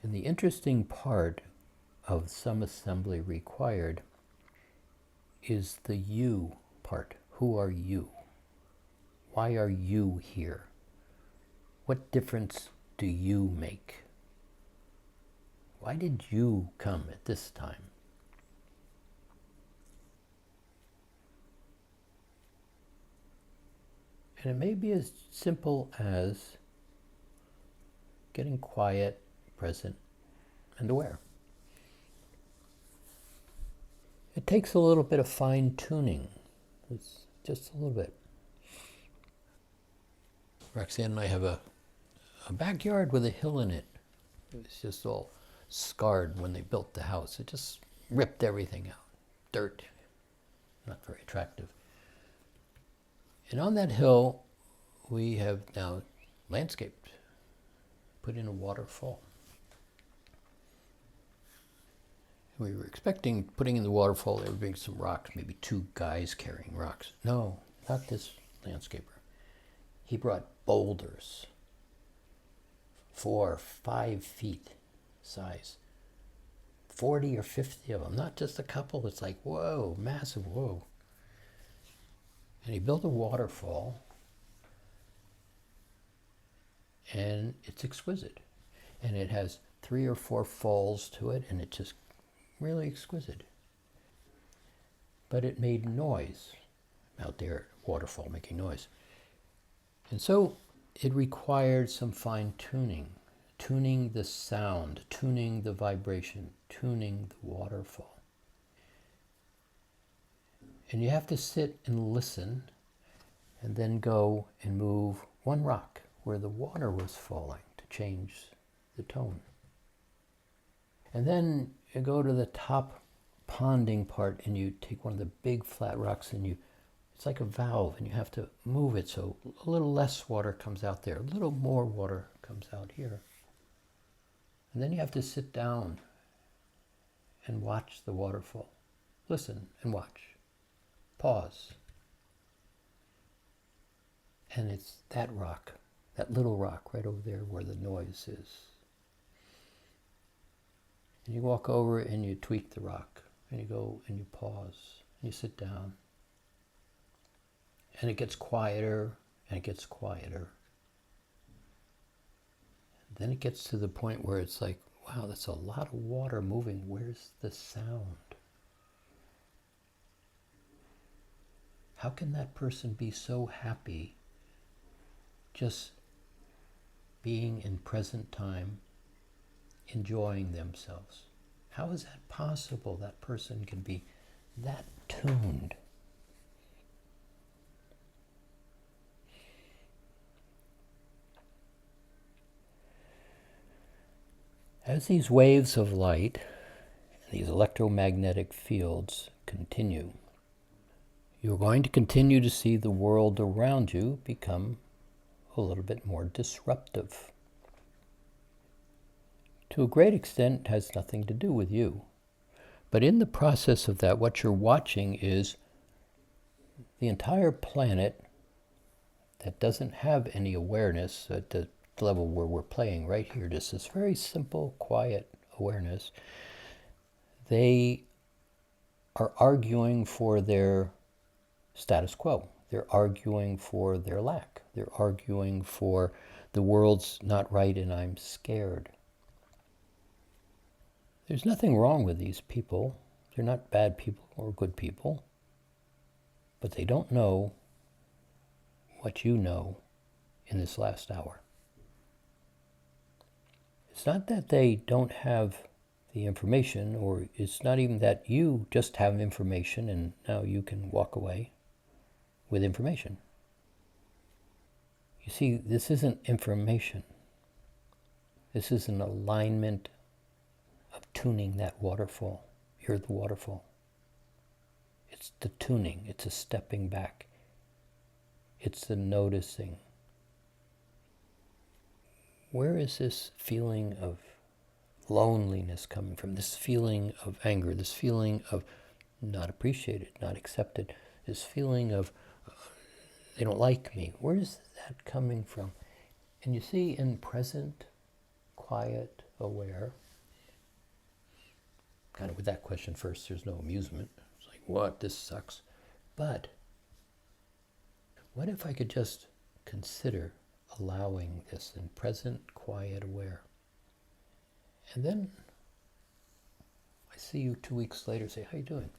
And the interesting part of some assembly required is the you part. Who are you? Why are you here? What difference do you make? Why did you come at this time? And it may be as simple as getting quiet, present, and aware. It takes a little bit of fine-tuning. It's just a little bit. Roxanne and I have a backyard with a hill in it. It was just all scarred when they built the house. It just ripped everything out. Dirt, not very attractive. And on that hill, we have now landscaped, put in a waterfall. We were expecting, putting in the waterfall, there would be some rocks, maybe two guys carrying rocks. No, not this landscaper. He brought boulders, 4 or 5 feet size, 40 or 50 of them, not just a couple. It's like, whoa, massive, whoa. And he built a waterfall, and it's exquisite. And it has 3 or 4 falls to it, and it just really exquisite. But it made noise out there, waterfall making noise. And so it required some fine tuning, tuning the sound, tuning the vibration, tuning the waterfall. And you have to sit and listen and then go and move one rock where the water was falling to change the tone. And then you go to the top ponding part and you take one of the big flat rocks and it's like a valve and you have to move it so a little less water comes out there, a little more water comes out here. And then you have to sit down and watch the waterfall. Listen and watch. Pause. And it's that rock, that little rock right over there where the noise is. And you walk over and you tweak the rock, and you go and you pause, and you sit down. And it gets quieter, and it gets quieter. And then it gets to the point where it's like, wow, that's a lot of water moving. Where's the sound? How can that person be so happy just being in present time, enjoying themselves? How is that possible? That person can be that tuned. As these waves of light, these electromagnetic fields continue, you're going to continue to see the world around you become a little bit more disruptive. To a great extent, it has nothing to do with you. But in the process of that, what you're watching is the entire planet that doesn't have any awareness at the level where we're playing right here, just this very simple, quiet awareness. They are arguing for their status quo. They're arguing for their lack. They're arguing for the world's not right and I'm scared. There's nothing wrong with these people. They're not bad people or good people. But they don't know what you know in this last hour. It's not that they don't have the information, or it's not even that you just have information and now you can walk away with information. You see, this isn't information. This is an alignment of tuning that waterfall. You're the waterfall. It's the tuning. It's a stepping back. It's the noticing. Where is this feeling of loneliness coming from? This feeling of anger, this feeling of not appreciated, not accepted, this feeling of they don't like me. Where is that coming from? And you see, in present, quiet, aware, kind of with that question first, there's no amusement. It's like, what? This sucks. But what if I could just consider allowing this in present, quiet, aware? And then I see you 2 weeks later, say, how you doing?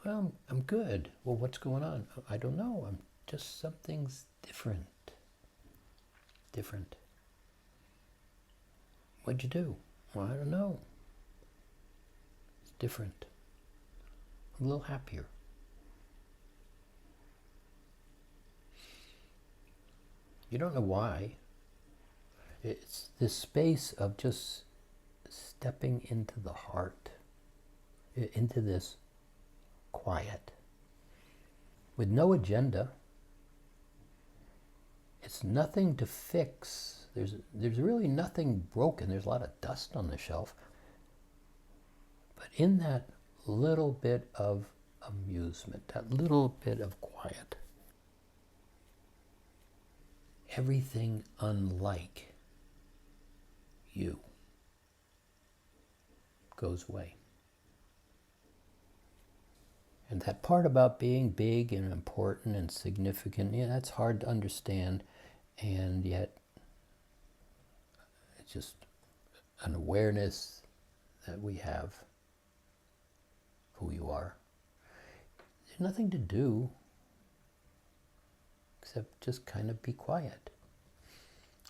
Well, I'm good. Well, what's going on? I don't know. I'm just, something's different. Different. What'd you do? Well, I don't know. It's different. I'm a little happier. You don't know why. It's this space of just stepping into the heart, into this quiet, with no agenda. It's nothing to fix. There's really nothing broken. There's a lot of dust on the shelf. But in that little bit of amusement, that little bit of quiet, everything unlike you goes away. And that part about being big and important and significant, yeah, that's hard to understand, and yet it's just an awareness that we have. who you are. There's nothing to do except just kind of be quiet.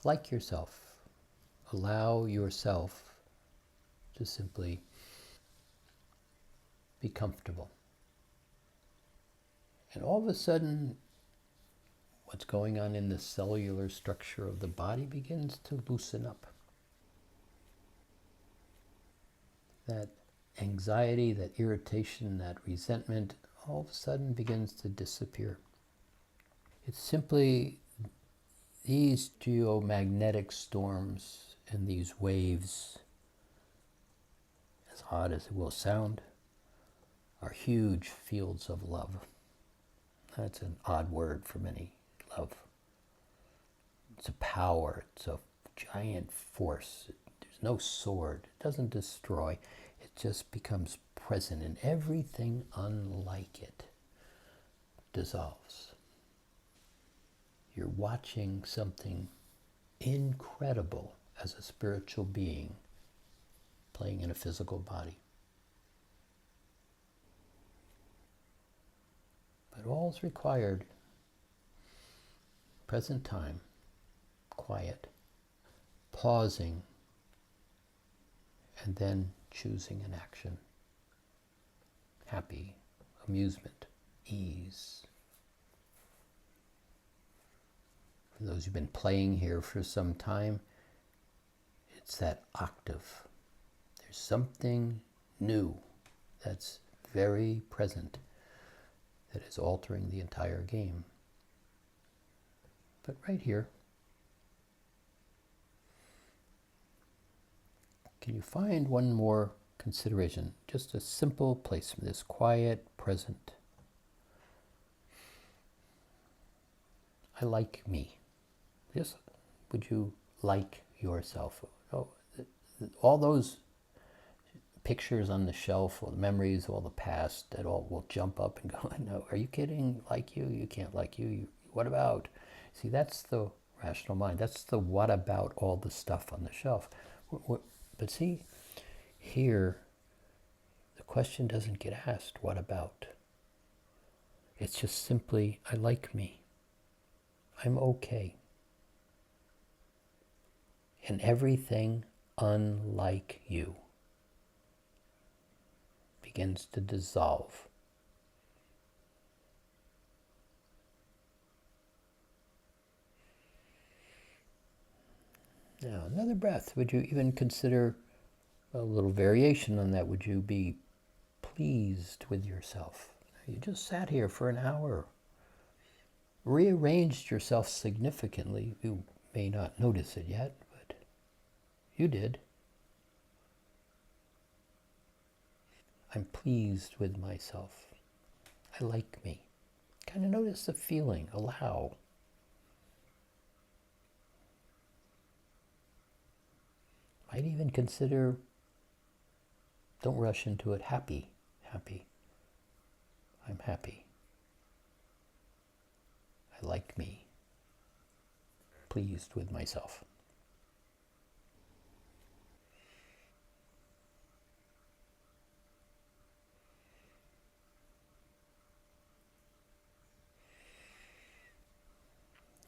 Like yourself. Allow yourself to simply be comfortable. And all of a sudden, what's going on in the cellular structure of the body begins to loosen up. That anxiety, that irritation, that resentment, all of a sudden begins to disappear. It's simply these geomagnetic storms and these waves, as odd as it will sound, are huge fields of love. That's an odd word for many, love. It's a power, it's a giant force. There's no sword, it doesn't destroy, it just becomes present, and everything unlike it dissolves. You're watching something incredible as a spiritual being playing in a physical body. But all's required, present time, quiet, pausing, and then choosing an action. Happy, amusement, ease. For those who've been playing here for some time, it's that octave. There's something new that's very present that is altering the entire game. But right here, can you find one more consideration? Just a simple placement, this quiet, present. I like me. Just, would you like yourself? Oh, all those pictures on the shelf, all the memories, all the past, that all will jump up and go, no, are you kidding? Like you? You can't like you. What about? See, that's the rational mind. That's the what about all the stuff on the shelf. But see, here, the question doesn't get asked, what about? It's just simply, I like me. I'm okay. And everything unlike you begins to dissolve. Now, another breath. Would you even consider a little variation on that? Would you be pleased with yourself? You just sat here for an hour, rearranged yourself significantly. You may not notice it yet, but you did. I'm pleased with myself. I like me. Kind of notice the feeling. Allow. Might even consider, don't rush into it, happy. I'm happy. I like me. Pleased with myself.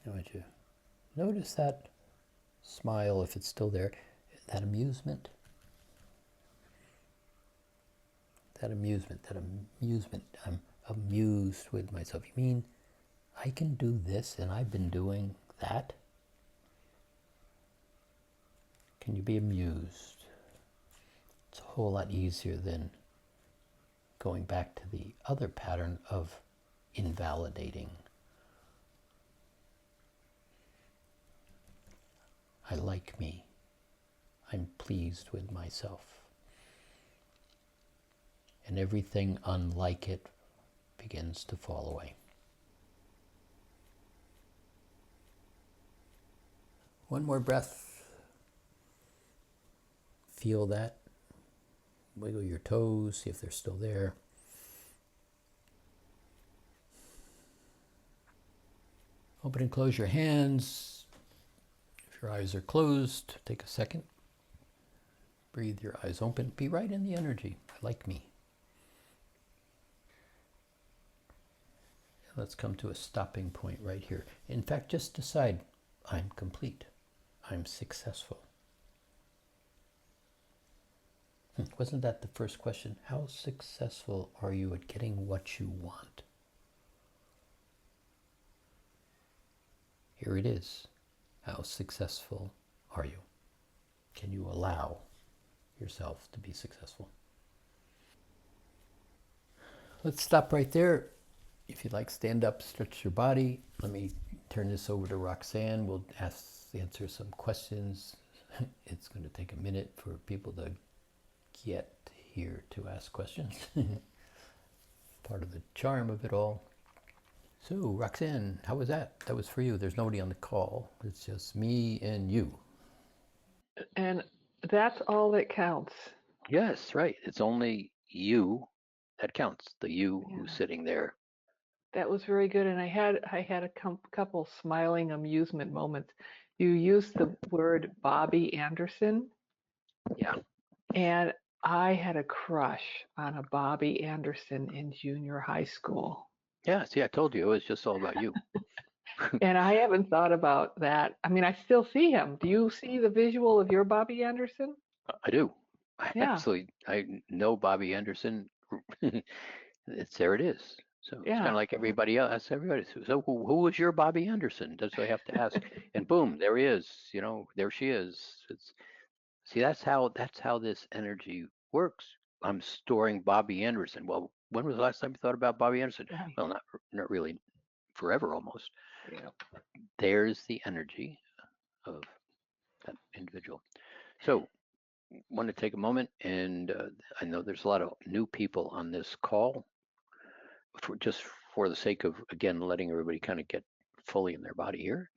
I want you to notice that smile, if it's still there, that amusement. I'm amused with myself. You mean I can do this and I've been doing that? Can you be amused? It's a whole lot easier than going back to the other pattern of invalidating. I like me. I'm pleased with myself. And everything unlike it begins to fall away. One more breath. Feel that. Wiggle your toes, see if they're still there. Open and close your hands. If your eyes are closed, take a second. Breathe your eyes open. Be right in the energy. I like me. Let's come to a stopping point right here. In fact, just decide, I'm complete. I'm successful. Wasn't that the first question? How successful are you at getting what you want? Here it is. How successful are you? Can you allow yourself to be successful? Let's stop right there. If you'd like, stand up, stretch your body. Let me turn this over to Roxanne. We'll answer some questions. It's going to take a minute for people to get here to ask questions. Part of the charm of it all. So, Roxanne, how was that? That was for you. There's nobody on the call. It's just me and you. And that's all that counts. Yes, right. It's only you that counts. The you who's Yeah. sitting there. That was very good. And I had a couple smiling amusement moments. You used the word Bobby Anderson, Yeah. and I had a crush on a Bobby Anderson in junior high school. Yeah. See, I told you it was just all about you. And I haven't thought about that. I mean, I still see him. Do you see the visual of your Bobby Anderson? I do. I Yeah, actually I know Bobby Anderson. There it is. So it's kind yeah. of like everybody else. Everybody. So who was your Bobby Anderson? That's what I have to ask. And boom, there he is. There she is. See, that's how this energy works. I'm storing Bobby Anderson. Well, when was the last time you thought about Bobby Anderson? Right. Well, not really forever almost. Yeah. There's the energy of that individual. So, want to take a moment, and I know there's a lot of new people on this call. Just for the sake of again letting everybody kind of get fully in their body here,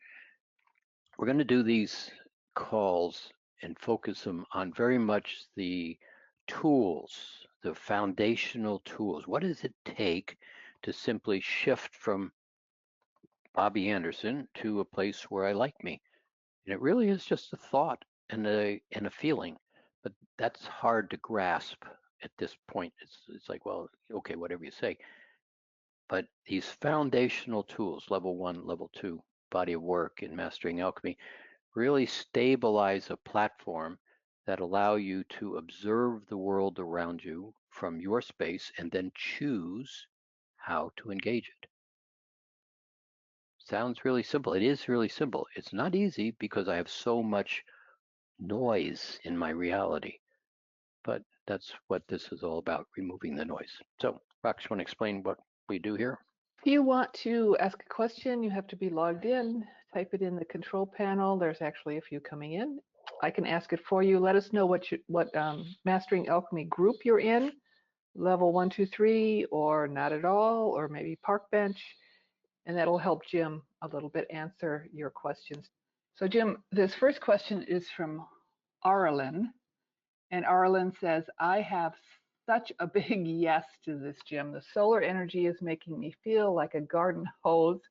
we're going to do these calls and focus them on very much the tools, the foundational tools. What does it take to simply shift from Bobby Anderson to a place where I like me? And it really is just a thought and a feeling, but that's hard to grasp at this point. It's like, well, okay, whatever you say. But these foundational tools, level one, level two, body of work in mastering alchemy, really stabilize a platform that allow you to observe the world around you from your space and then choose how to engage it. Sounds really simple. It is really simple. It's not easy because I have so much noise in my reality. But that's what this is all about, removing the noise. So, Rox, you want to explain what we do here? If you want to ask a question, you have to be logged in. Type it in the control panel. There's actually a few coming in. I can ask it for you. Let us know what Mastering Alchemy group you're in, level 1, 2, 3, or not at all, or maybe Park Bench, and that'll help Jim a little bit answer your questions. So Jim, this first question is from Arlen, and Arlen says, I have such a big yes to this, Jim. The solar energy is making me feel like a garden hose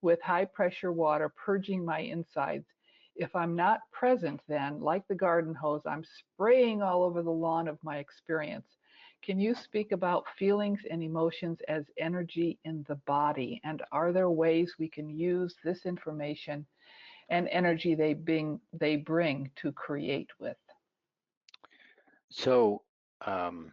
with high pressure water purging my insides. If I'm not present, then, like the garden hose, I'm spraying all over the lawn of my experience. Can you speak about feelings and emotions as energy in the body? And are there ways we can use this information and energy they bring to create with? So, um,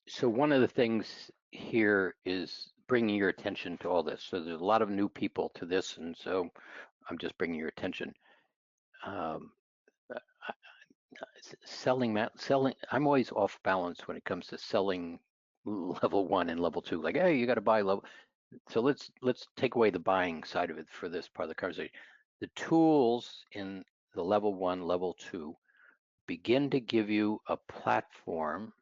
so one of the things here is bringing your attention to all this. So there's a lot of new people to this, and so I'm just bringing your attention. Um, uh, selling. I'm always off balance when it comes to selling level one and level two. Like, hey, you got to buy level. So let's take away the buying side of it for this part of the conversation. The tools in the level one, level two begin to give you a platform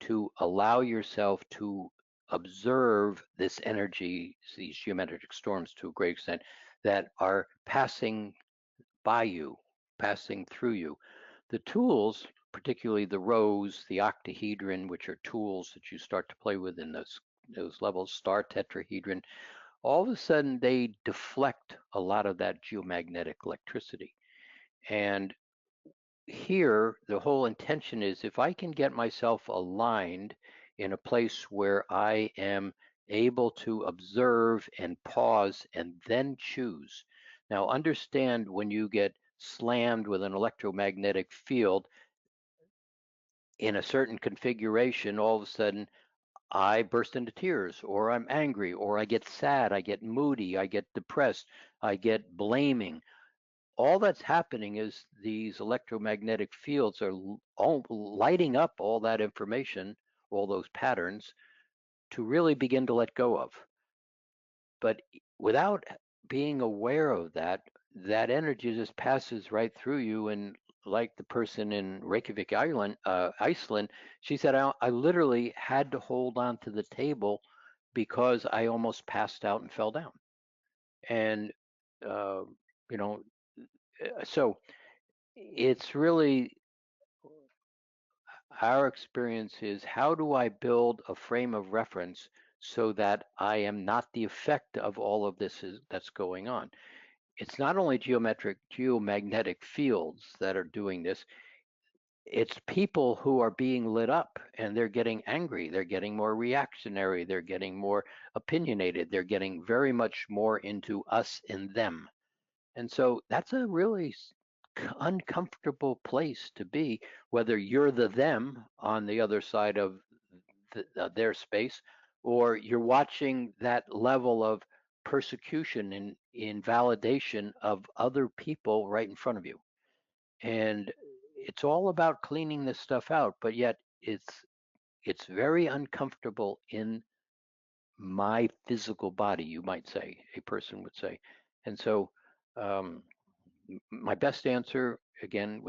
to allow yourself to observe this energy, these geometric storms to a great extent that are passing by you, passing through you. The tools, particularly the rose, the octahedron, which are tools that you start to play with in those levels, star tetrahedron, all of a sudden they deflect a lot of that geomagnetic electricity. And here, the whole intention is if I can get myself aligned in a place where I am able to observe and pause and then choose. Now, understand when you get slammed with an electromagnetic field in a certain configuration, all of a sudden I burst into tears, or I'm angry, or I get sad, I get moody, I get depressed, I get blaming. All that's happening is these electromagnetic fields are all lighting up all that information, all those patterns, to really begin to let go of. But without being aware of that, that energy just passes right through you. And like the person in Reykjavik Island, Iceland, she said, I literally had to hold on to the table because I almost passed out and fell down. And, uh, you know, so it's really our experience is how do I build a frame of reference so that I am not the effect of all of this that's going on. It's not only geomagnetic fields that are doing this, it's people who are being lit up and they're getting angry, they're getting more reactionary, they're getting more opinionated, they're getting very much more into us and them. And so that's a really uncomfortable place to be, whether you're the them on the other side of their space, or you're watching that level of persecution and invalidation of other people right in front of you. And it's all about cleaning this stuff out, but yet it's very uncomfortable in my physical body, you might say, a person would say. And so um, my best answer again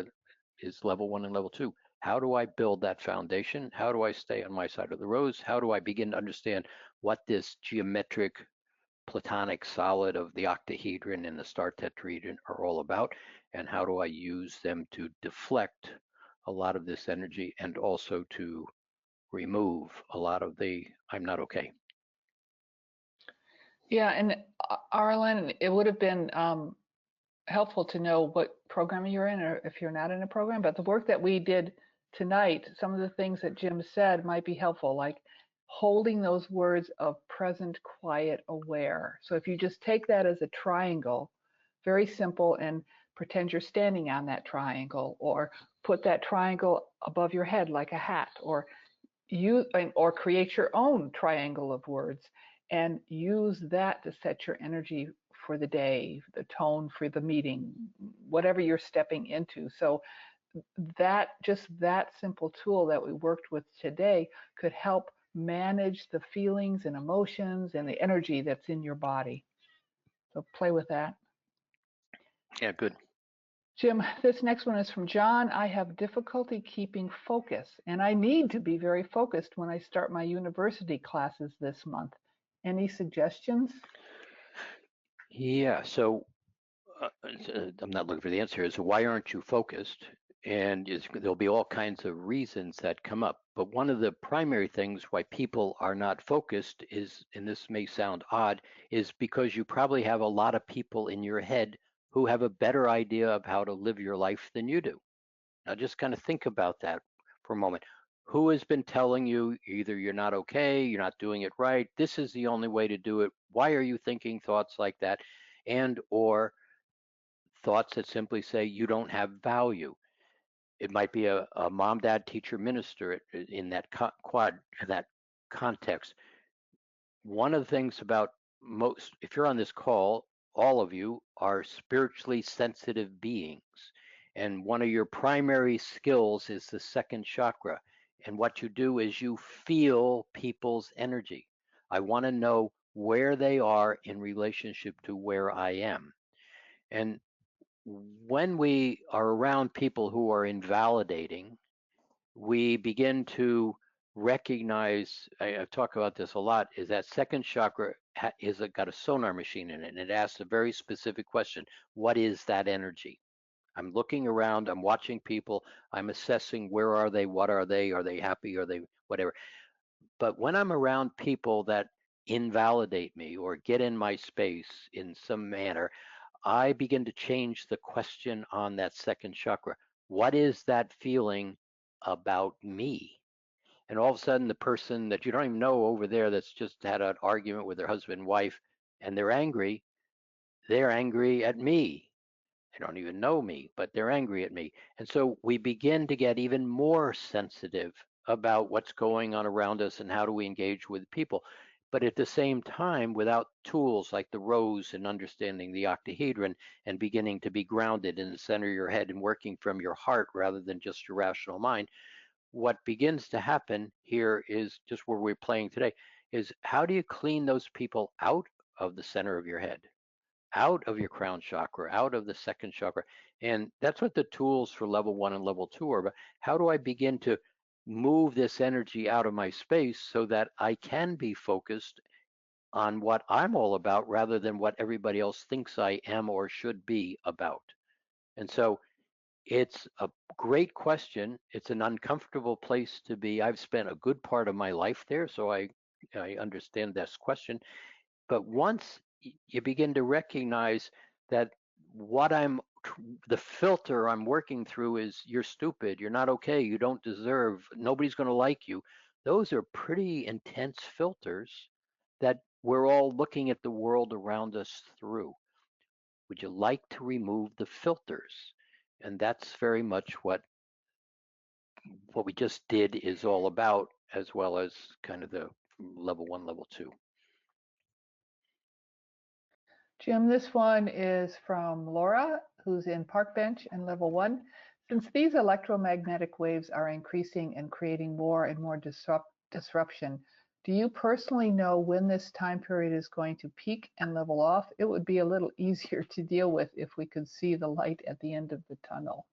is level 1 and level 2. How do I build that foundation? How do I stay on my side of the roads? How do I begin to understand what this geometric platonic solid of the octahedron and the star tetrahedron are all about? And how do I use them to deflect a lot of this energy and also to remove a lot of the I'm not okay? Yeah, and Arlen, it would have been helpful to know what program you're in or if you're not in a program, but the work that we did tonight, some of the things that Jim said might be helpful, like holding those words of present, quiet, aware. So if you just take that as a triangle, very simple, and pretend you're standing on that triangle, or put that triangle above your head like a hat, or create your own triangle of words and use that to set your energy for the day, the tone for the meeting, whatever you're stepping into. So that simple tool that we worked with today could help manage the feelings and emotions and the energy that's in your body. So play with that. Yeah, good. Jim, this next one is from John. I have difficulty keeping focus, and I need to be very focused when I start my university classes this month. Any suggestions? Yeah, so I'm not looking for the answer. Is why aren't you focused? And there'll be all kinds of reasons that come up. But one of the primary things why people are not focused is, and this may sound odd, is because you probably have a lot of people in your head who have a better idea of how to live your life than you do. Now just kind of think about that for a moment. Who has been telling you either you're not okay, you're not doing it right, this is the only way to do it? Why are you thinking thoughts like that? And or thoughts that simply say you don't have value. It might be a mom, dad, teacher, minister in that that context. One of the things about most, if you're on this call, all of you are spiritually sensitive beings. And one of your primary skills is the second chakra. And what you do is you feel people's energy. I want to know where they are in relationship to where I am. And when we are around people who are invalidating, we begin to recognize, I've talked about this a lot, is that second chakra got a sonar machine in it, and it asks a very specific question. What is that energy? I'm looking around, I'm watching people, I'm assessing where are they, what are they happy, are they whatever. But when I'm around people that invalidate me or get in my space in some manner, I begin to change the question on that second chakra. What is that feeling about me? And all of a sudden, the person that you don't even know over there that's just had an argument with their husband and wife, and they're angry at me. They don't even know me, but they're angry at me. And so we begin to get even more sensitive about what's going on around us and how do we engage with people. But at the same time, without tools like the rose and understanding the octahedron and beginning to be grounded in the center of your head and working from your heart rather than just your rational mind, what begins to happen here is just where we're playing today is how do you clean those people out of the center of your head, out of your crown chakra, out of the second chakra? And that's what the tools for level 1 and level 2 are. But how do I begin to move this energy out of my space so that I can be focused on what I'm all about rather than what everybody else thinks I am or should be about? And so it's a great question. It's an uncomfortable place to be. I've spent a good part of my life there, so I understand this question. But once you begin to recognize that what the filter I'm working through is you're stupid, you're not okay, you don't deserve, nobody's going to like you. Those are pretty intense filters that we're all looking at the world around us through. Would you like to remove the filters? And that's very much what we just did is all about, as well as kind of the level 1, level 2. Jim, this one is from Laura, who's in Park Bench and level 1. Since these electromagnetic waves are increasing and creating more and more disruption, do you personally know when this time period is going to peak and level off? It would be a little easier to deal with if we could see the light at the end of the tunnel.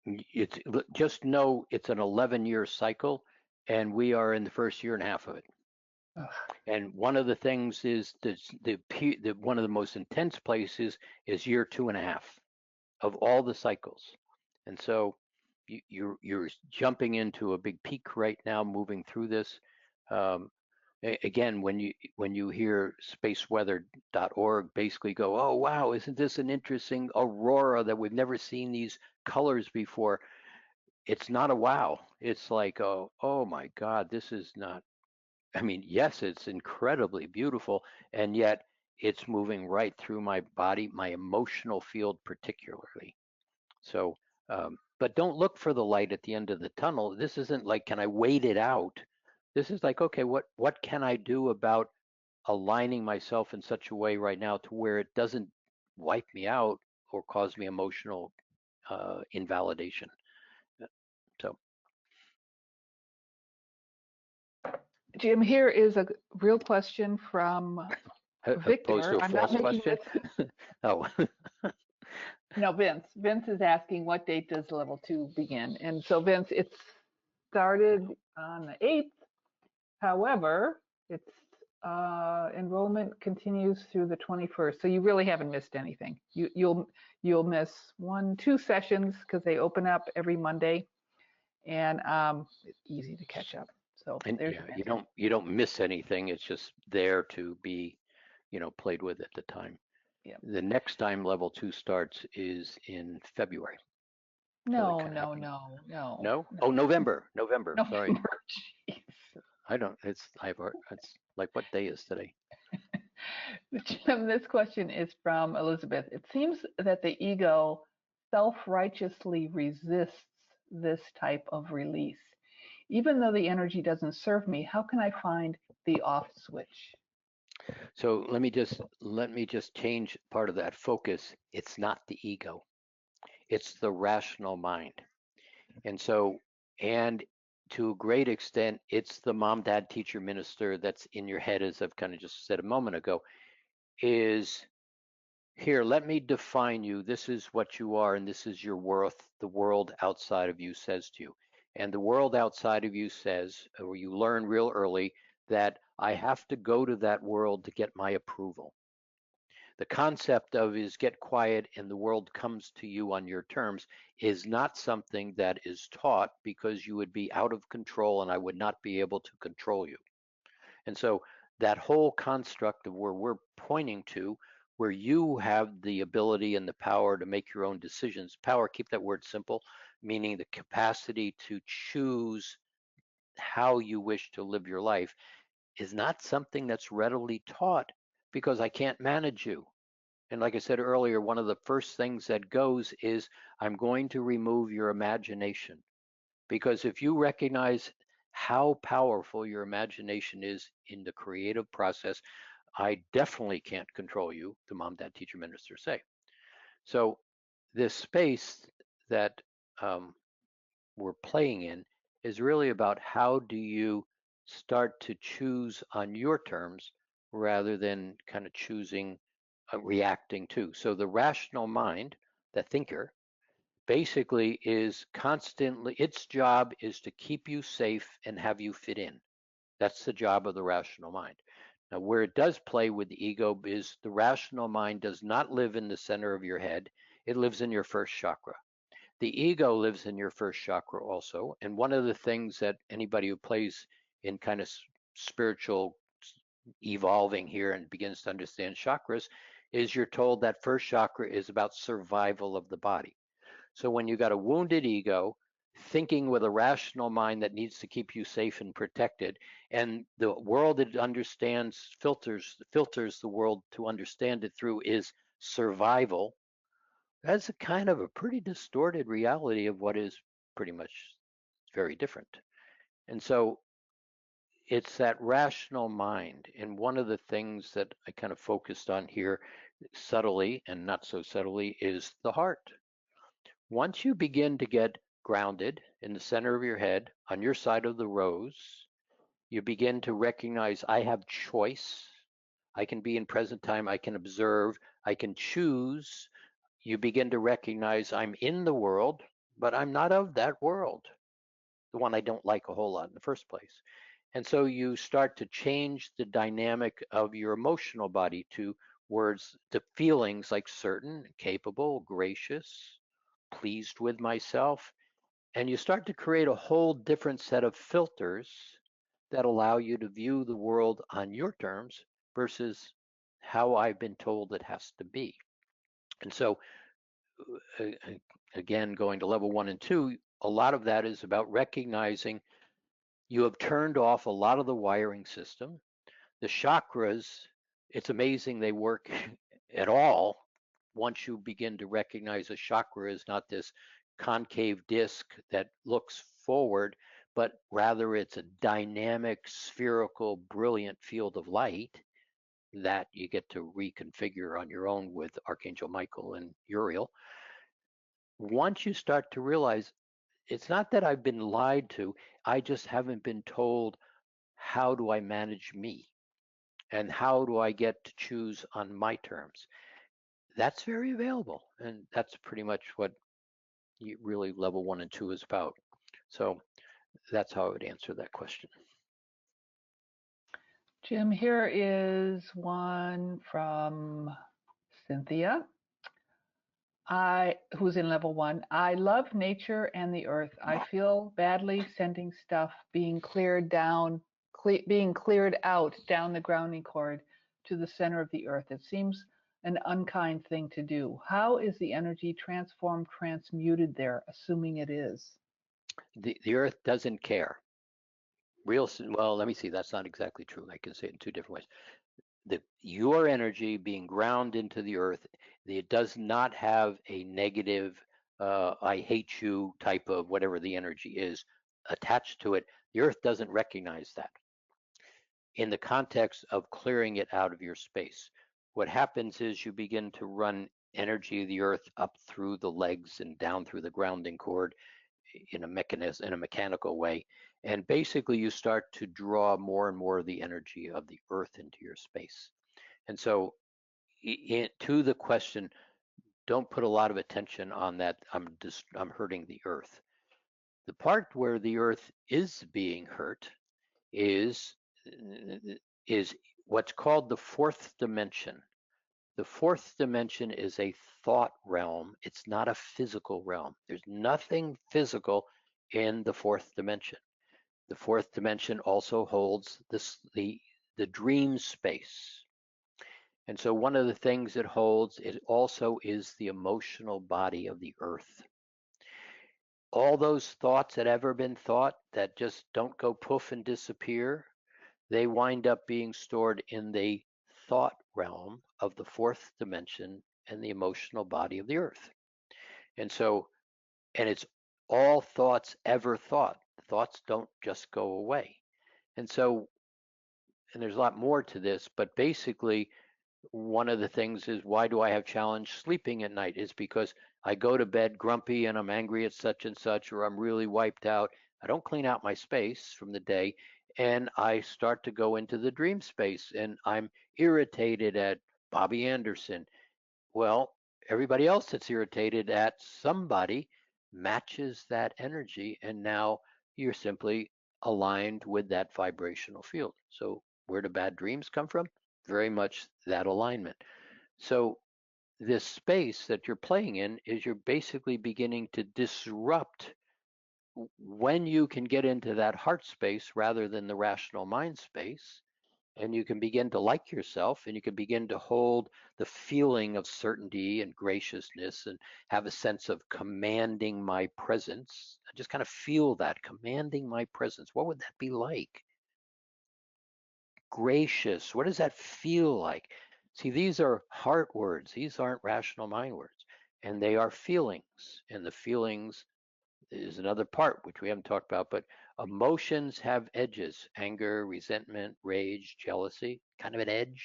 It's just know it's an 11-year cycle, and we are in the first year and a half of it. Ugh. And one of the things is one of the most intense places is year 2.5 of all the cycles. And so you're jumping into a big peak right now, moving through this. Again, when you hear spaceweather.org basically go, oh wow, isn't this an interesting aurora that we've never seen these colors before? It's not a wow. It's like, oh my God, this is not. I mean, yes, it's incredibly beautiful, and yet it's moving right through my body, my emotional field particularly. So, but don't look for the light at the end of the tunnel. This isn't like, can I wait it out? This is like, okay, what can I do about aligning myself in such a way right now to where it doesn't wipe me out or cause me emotional invalidation? So, Jim, here is a real question from opposed Victor. to a I'm not false making question. this. Oh, No, Vince. Vince is asking what date does level 2 begin? And so Vince, it started on the 8th. However, it's enrollment continues through the 21st. So you really haven't missed anything. You'll miss 1-2 sessions because they open up every Monday, and it's easy to catch up. So and there's yeah, your answer. you don't miss anything. It's just there to be, played with at the time. Yeah. The next time level 2 starts is in February. So No, kinda no, happening. no, no. No? Oh, November. Sorry. November. Jeez. I don't. It's like, what day is today? Jim, this question is from Elizabeth. It seems that the ego self-righteously resists this type of release. Even though the energy doesn't serve me, how can I find the off switch? So let me just change part of that focus. It's not the ego. It's the rational mind. And so, and to a great extent, it's the mom, dad, teacher, minister that's in your head, as I've kind of just said a moment ago, is here, let me define you. This is what you are, and this is your worth. The world outside of you says to you. And the world outside of you says, or you learn real early, that I have to go to that world to get my approval. The concept of is get quiet and the world comes to you on your terms is not something that is taught, because you would be out of control and I would not be able to control you. And so that whole construct of where we're pointing to, where you have the ability and the power to make your own decisions, power, keep that word simple, meaning the capacity to choose how you wish to live your life is not something that's readily taught because I can't manage you. And like I said earlier, one of the first things that goes is I'm going to remove your imagination. Because if you recognize how powerful your imagination is in the creative process, I definitely can't control you, the mom, dad, teacher, minister say. So this space that we're playing in is really about how do you start to choose on your terms rather than kind of choosing, reacting to. So the rational mind, the thinker, basically is constantly, its job is to keep you safe and have you fit in. That's the job of the rational mind. Now, where it does play with the ego is the rational mind does not live in the center of your head, it lives in your first chakra. The ego lives in your first chakra also. And one of the things that anybody who plays in kind of spiritual evolving here and begins to understand chakras is you're told that first chakra is about survival of the body. So when you got a wounded ego, thinking with a rational mind that needs to keep you safe and protected, and the world it understands filters the world to understand it through is survival, that's a kind of a pretty distorted reality of what is pretty much very different. And so it's that rational mind. And one of the things that I kind of focused on here, subtly and not so subtly, is the heart. Once you begin to get grounded in the center of your head on your side of the rose, you begin to recognize I have choice. I can be in present time. I can observe. I can choose. You begin to recognize I'm in the world, but I'm not of that world, the one I don't like a whole lot in the first place. And so you start to change the dynamic of your emotional body to words, to feelings like certain, capable, gracious, pleased with myself. And you start to create a whole different set of filters that allow you to view the world on your terms versus how I've been told it has to be. And so, again, going to level 1 and 2, a lot of that is about recognizing you have turned off a lot of the wiring system. The chakras, it's amazing they work at all once you begin to recognize a chakra is not this concave disc that looks forward, but rather it's a dynamic, spherical, brilliant field of light that you get to reconfigure on your own with Archangel Michael and Uriel. Once you start to realize it's not that I've been lied to, I just haven't been told how do I manage me and how do I get to choose on my terms. That's very available. And that's pretty much what really level 1 and 2 is about. So that's how I would answer that question. Jim, here is one from Cynthia. Who's in level 1. I love nature and the earth. I feel badly sending stuff being cleared out down the grounding cord to the center of the earth. It seems an unkind thing to do. How is the energy transformed, transmuted there, assuming it is? The earth doesn't care. Well, let me see. That's not exactly true. I can say it in two different ways. Your energy being ground into the earth, it does not have a negative, I hate you type of whatever the energy is attached to it. The earth doesn't recognize that in the context of clearing it out of your space. What happens is you begin to run energy of the earth up through the legs and down through the grounding cord in a mechanical way. And basically you start to draw more and more of the energy of the earth into your space. And so to the question, don't put a lot of attention on that. I'm hurting the earth. The part where the earth is being hurt is what's called the fourth dimension. The fourth dimension is a thought realm. It's not a physical realm. There's nothing physical in the fourth dimension. The fourth dimension also holds the dream space. And so one of the things it holds, it also is the emotional body of the earth. all those thoughts that ever been thought that just don't go poof and disappear, they wind up being stored in the thought realm of the fourth dimension and the emotional body of the earth. And so, and it's all thoughts ever thought. Thoughts don't just go away. And so, and there's a lot more to this, but basically, one of the things is, why do I have challenge sleeping at night? Is because I go to bed grumpy and I'm angry at such and such, or I'm really wiped out. I don't clean out my space from the day, and I start to go into the dream space, and I'm irritated at Bobby Anderson. Well, everybody else that's irritated at somebody matches that energy, and now you're simply aligned with that vibrational field. So where do bad dreams come from? Very much that alignment. So this space that you're playing in is, you're basically beginning to disrupt when you can get into that heart space rather than the rational mind space, and you can begin to like yourself, and you can begin to hold the feeling of certainty and graciousness and have a sense of commanding my presence. I just kind of feel that, commanding my presence. What would that be like? Gracious, what does that feel like? See, these are heart words. These aren't rational mind words, and they are feelings. And the feelings is another part which we haven't talked about, but emotions have edges: anger, resentment, rage, jealousy, kind of an edge.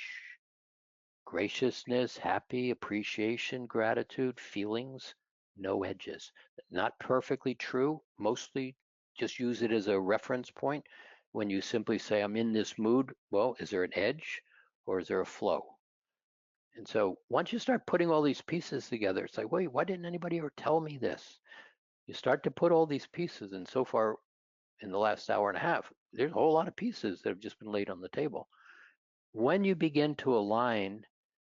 Graciousness, happy, appreciation, gratitude, feelings, no edges. Not perfectly true. Mostly just use it as a reference point. When you simply say, I'm in this mood, well, is there an edge or is there a flow? And so once you start putting all these pieces together, it's like, wait, why didn't anybody ever tell me this? You start to put all these pieces, and so far in the last hour and a half, there's a whole lot of pieces that have just been laid on the table. When you begin to align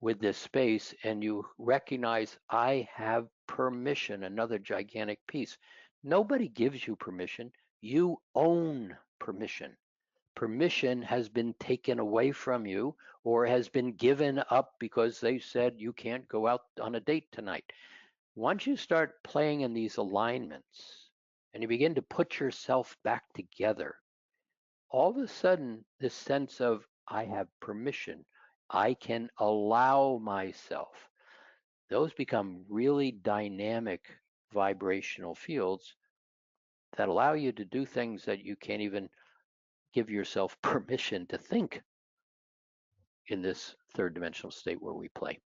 with this space and you recognize, I have permission, another gigantic piece. Nobody gives you permission. You own permission. Permission has been taken away from you, or has been given up because they said you can't go out on a date tonight. Once you start playing in these alignments and you begin to put yourself back together, all of a sudden, this sense of, I have permission, I can allow myself, those become really dynamic vibrational fields that allow you to do things that you can't even give yourself permission to think in this third dimensional state where we play.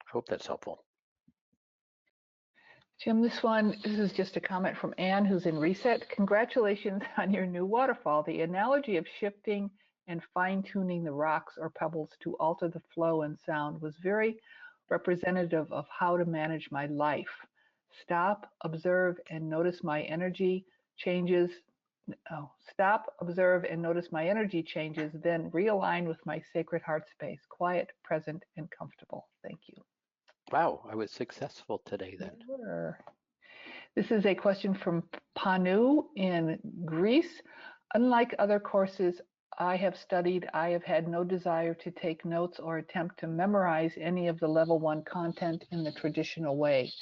I hope that's helpful. Jim, this is just a comment from Anne, who's in Reset. Congratulations on your new waterfall. The analogy of shifting and fine-tuning the rocks or pebbles to alter the flow and sound was very representative of how to manage my life. Stop, observe, and notice my energy changes. Stop, observe, and notice my energy changes, then realign with my sacred heart space, quiet, present, and comfortable. Thank you. Wow, I was successful today then. Sure. This is a question from Panu in Greece. Unlike other courses I have studied, I have had no desire to take notes or attempt to memorize any of the level 1 content in the traditional way.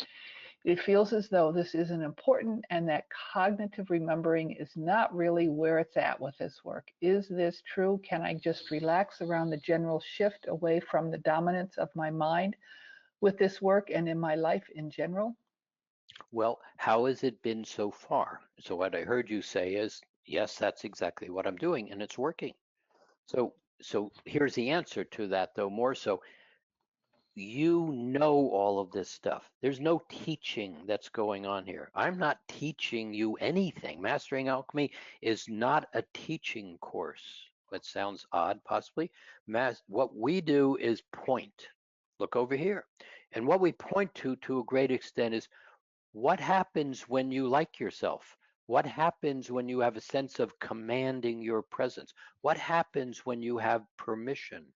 It feels as though this isn't important and that cognitive remembering is not really where it's at with this work. Is this true? Can I just relax around the general shift away from the dominance of my mind with this work and in my life in general? Well, how has it been so far? So what I heard you say is, yes, that's exactly what I'm doing, and it's working. So here's the answer to that, though, more so. You know all of this stuff. There's no teaching that's going on here. I'm not teaching you anything. Mastering Alchemy is not a teaching course. That sounds odd, possibly. What we do is point. Look over here. And what we point to a great extent, is what happens when you like yourself? What happens when you have a sense of commanding your presence? What happens when you have permission?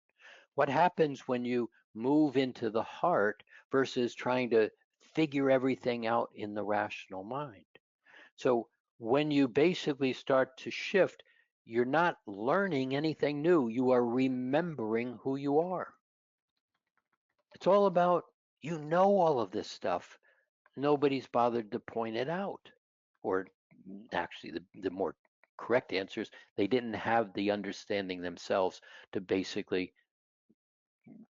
What happens when you move into the heart versus trying to figure everything out in the rational mind? So when you basically start to shift, you're not learning anything new. You are remembering who you are. It's all about, you know all of this stuff. Nobody's bothered to point it out. or actually the more correct answer is they didn't have the understanding themselves to basically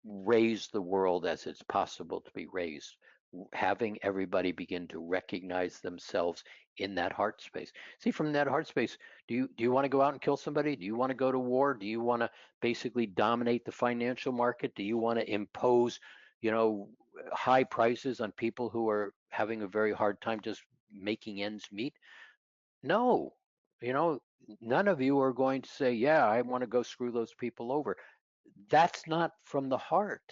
raise the world as it's possible to be raised, having everybody begin to recognize themselves in that heart space. See, from that heart space, do you want to go out and kill somebody? Do you want to go to war? Do you want to basically dominate the financial market? Do you want to impose, you know, high prices on people who are having a very hard time just making ends meet? No, you know, none of you are going to say, yeah, I want to go screw those people over. That's not from the heart.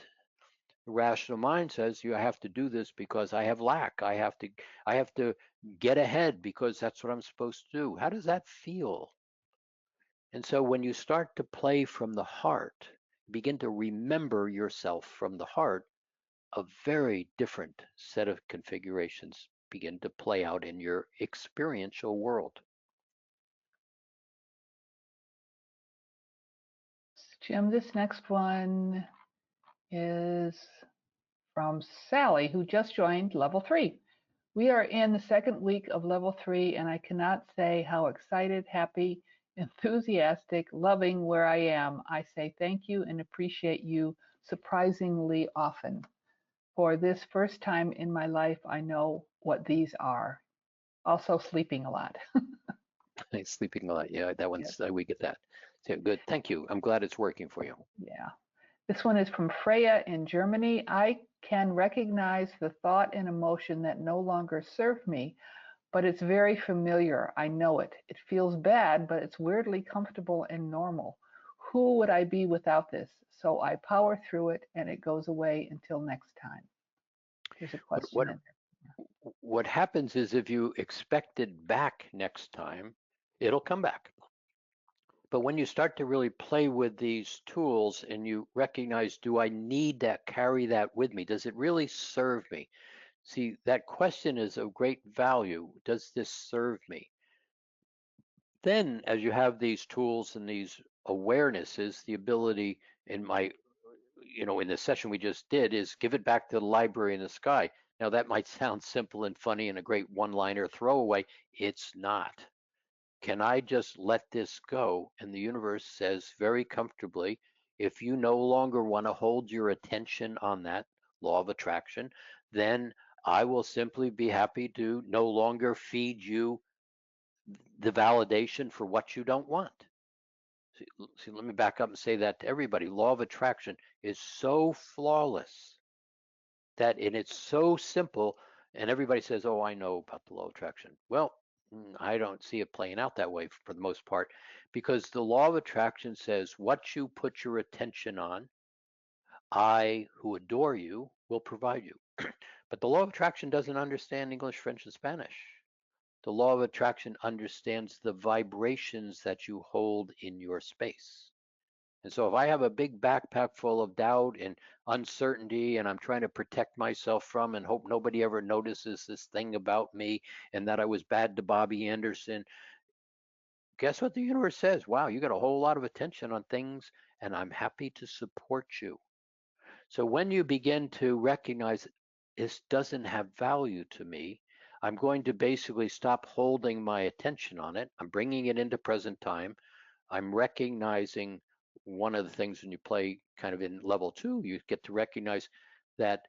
The rational mind says you have to do this because I have lack. I have to get ahead because that's what I'm supposed to do. How does that feel? And so when you start to play from the heart, begin to remember yourself from the heart, a very different set of configurations begin to play out in your experiential world. Jim, this next one is from Sally, who just joined level 3. We are in the second week of level 3, and I cannot say how excited, happy, enthusiastic, loving where I am. I say thank you and appreciate you surprisingly often. For this first time in my life, I know what these are. Also, sleeping a lot. Sleeping a lot. Yeah, that Yes. one's, we get that. So good. Thank you. I'm glad it's working for you. Yeah. This one is from Freya in Germany. I can recognize the thought and emotion that no longer serve me, but it's very familiar. I know it. It feels bad, but it's weirdly comfortable and normal. Who would I be without this? So I power through it and it goes away until next time. There's a What question what in there. what happens is if you expect it back next time, it'll come back. But when you start to really play with these tools and you recognize, do I need to carry that with me? Does it really serve me? See, that question is of great value. Does this serve me? Then, as you have these tools and these awarenesses, the ability in my, in the session we just did is give it back to the library in the sky. Now, that might sound simple and funny and a great one liner throwaway. It's not. Can I just let this go? And the universe says very comfortably, if you no longer want to hold your attention on that law of attraction, then I will simply be happy to no longer feed you the validation for what you don't want. See, let me back up and say that to everybody. Law of attraction is so flawless that, and it's so simple, and everybody says, oh, I know about the law of attraction. Well, I don't see it playing out that way for the most part, because the law of attraction says what you put your attention on, I, who adore you, will provide you. But the law of attraction doesn't understand English, French, and Spanish. The law of attraction understands the vibrations that you hold in your space. And so if I have a big backpack full of doubt and uncertainty and I'm trying to protect myself from and hope nobody ever notices this thing about me and that I was bad to Bobby Anderson, guess what the universe says? Wow, you got a whole lot of attention on things and I'm happy to support you. So when you begin to recognize this doesn't have value to me, I'm going to basically stop holding my attention on it. I'm bringing it into present time. I'm recognizing one of the things when you play kind of in level 2, you get to recognize that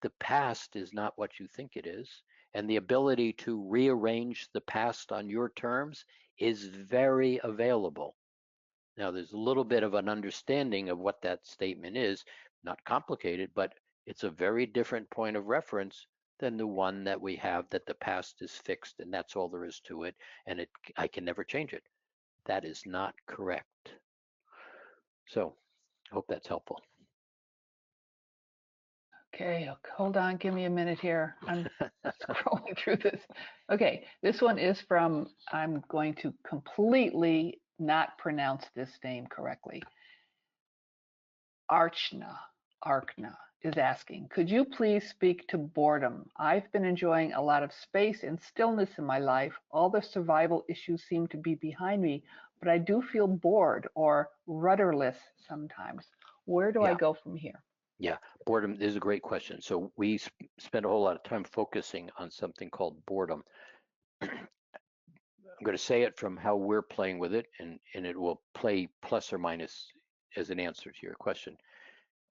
the past is not what you think it is. And the ability to rearrange the past on your terms is very available. Now, there's a little bit of an understanding of what that statement is, not complicated, but it's a very different point of reference than the one that we have that the past is fixed and that's all there is to it, and I can never change it. That is not correct. So I hope that's helpful. Okay, hold on, give me a minute here. I'm scrolling through this. Okay, this one is from, I'm going to completely not pronounce this name correctly. Archna is asking, could you please speak to boredom? I've been enjoying a lot of space and stillness in my life. All the survival issues seem to be behind me, but I do feel bored or rudderless sometimes. Where do I go from here? Yeah, boredom is a great question. So we spend a whole lot of time focusing on something called boredom. I'm going to say it from how we're playing with it, and it will play plus or minus as an answer to your question.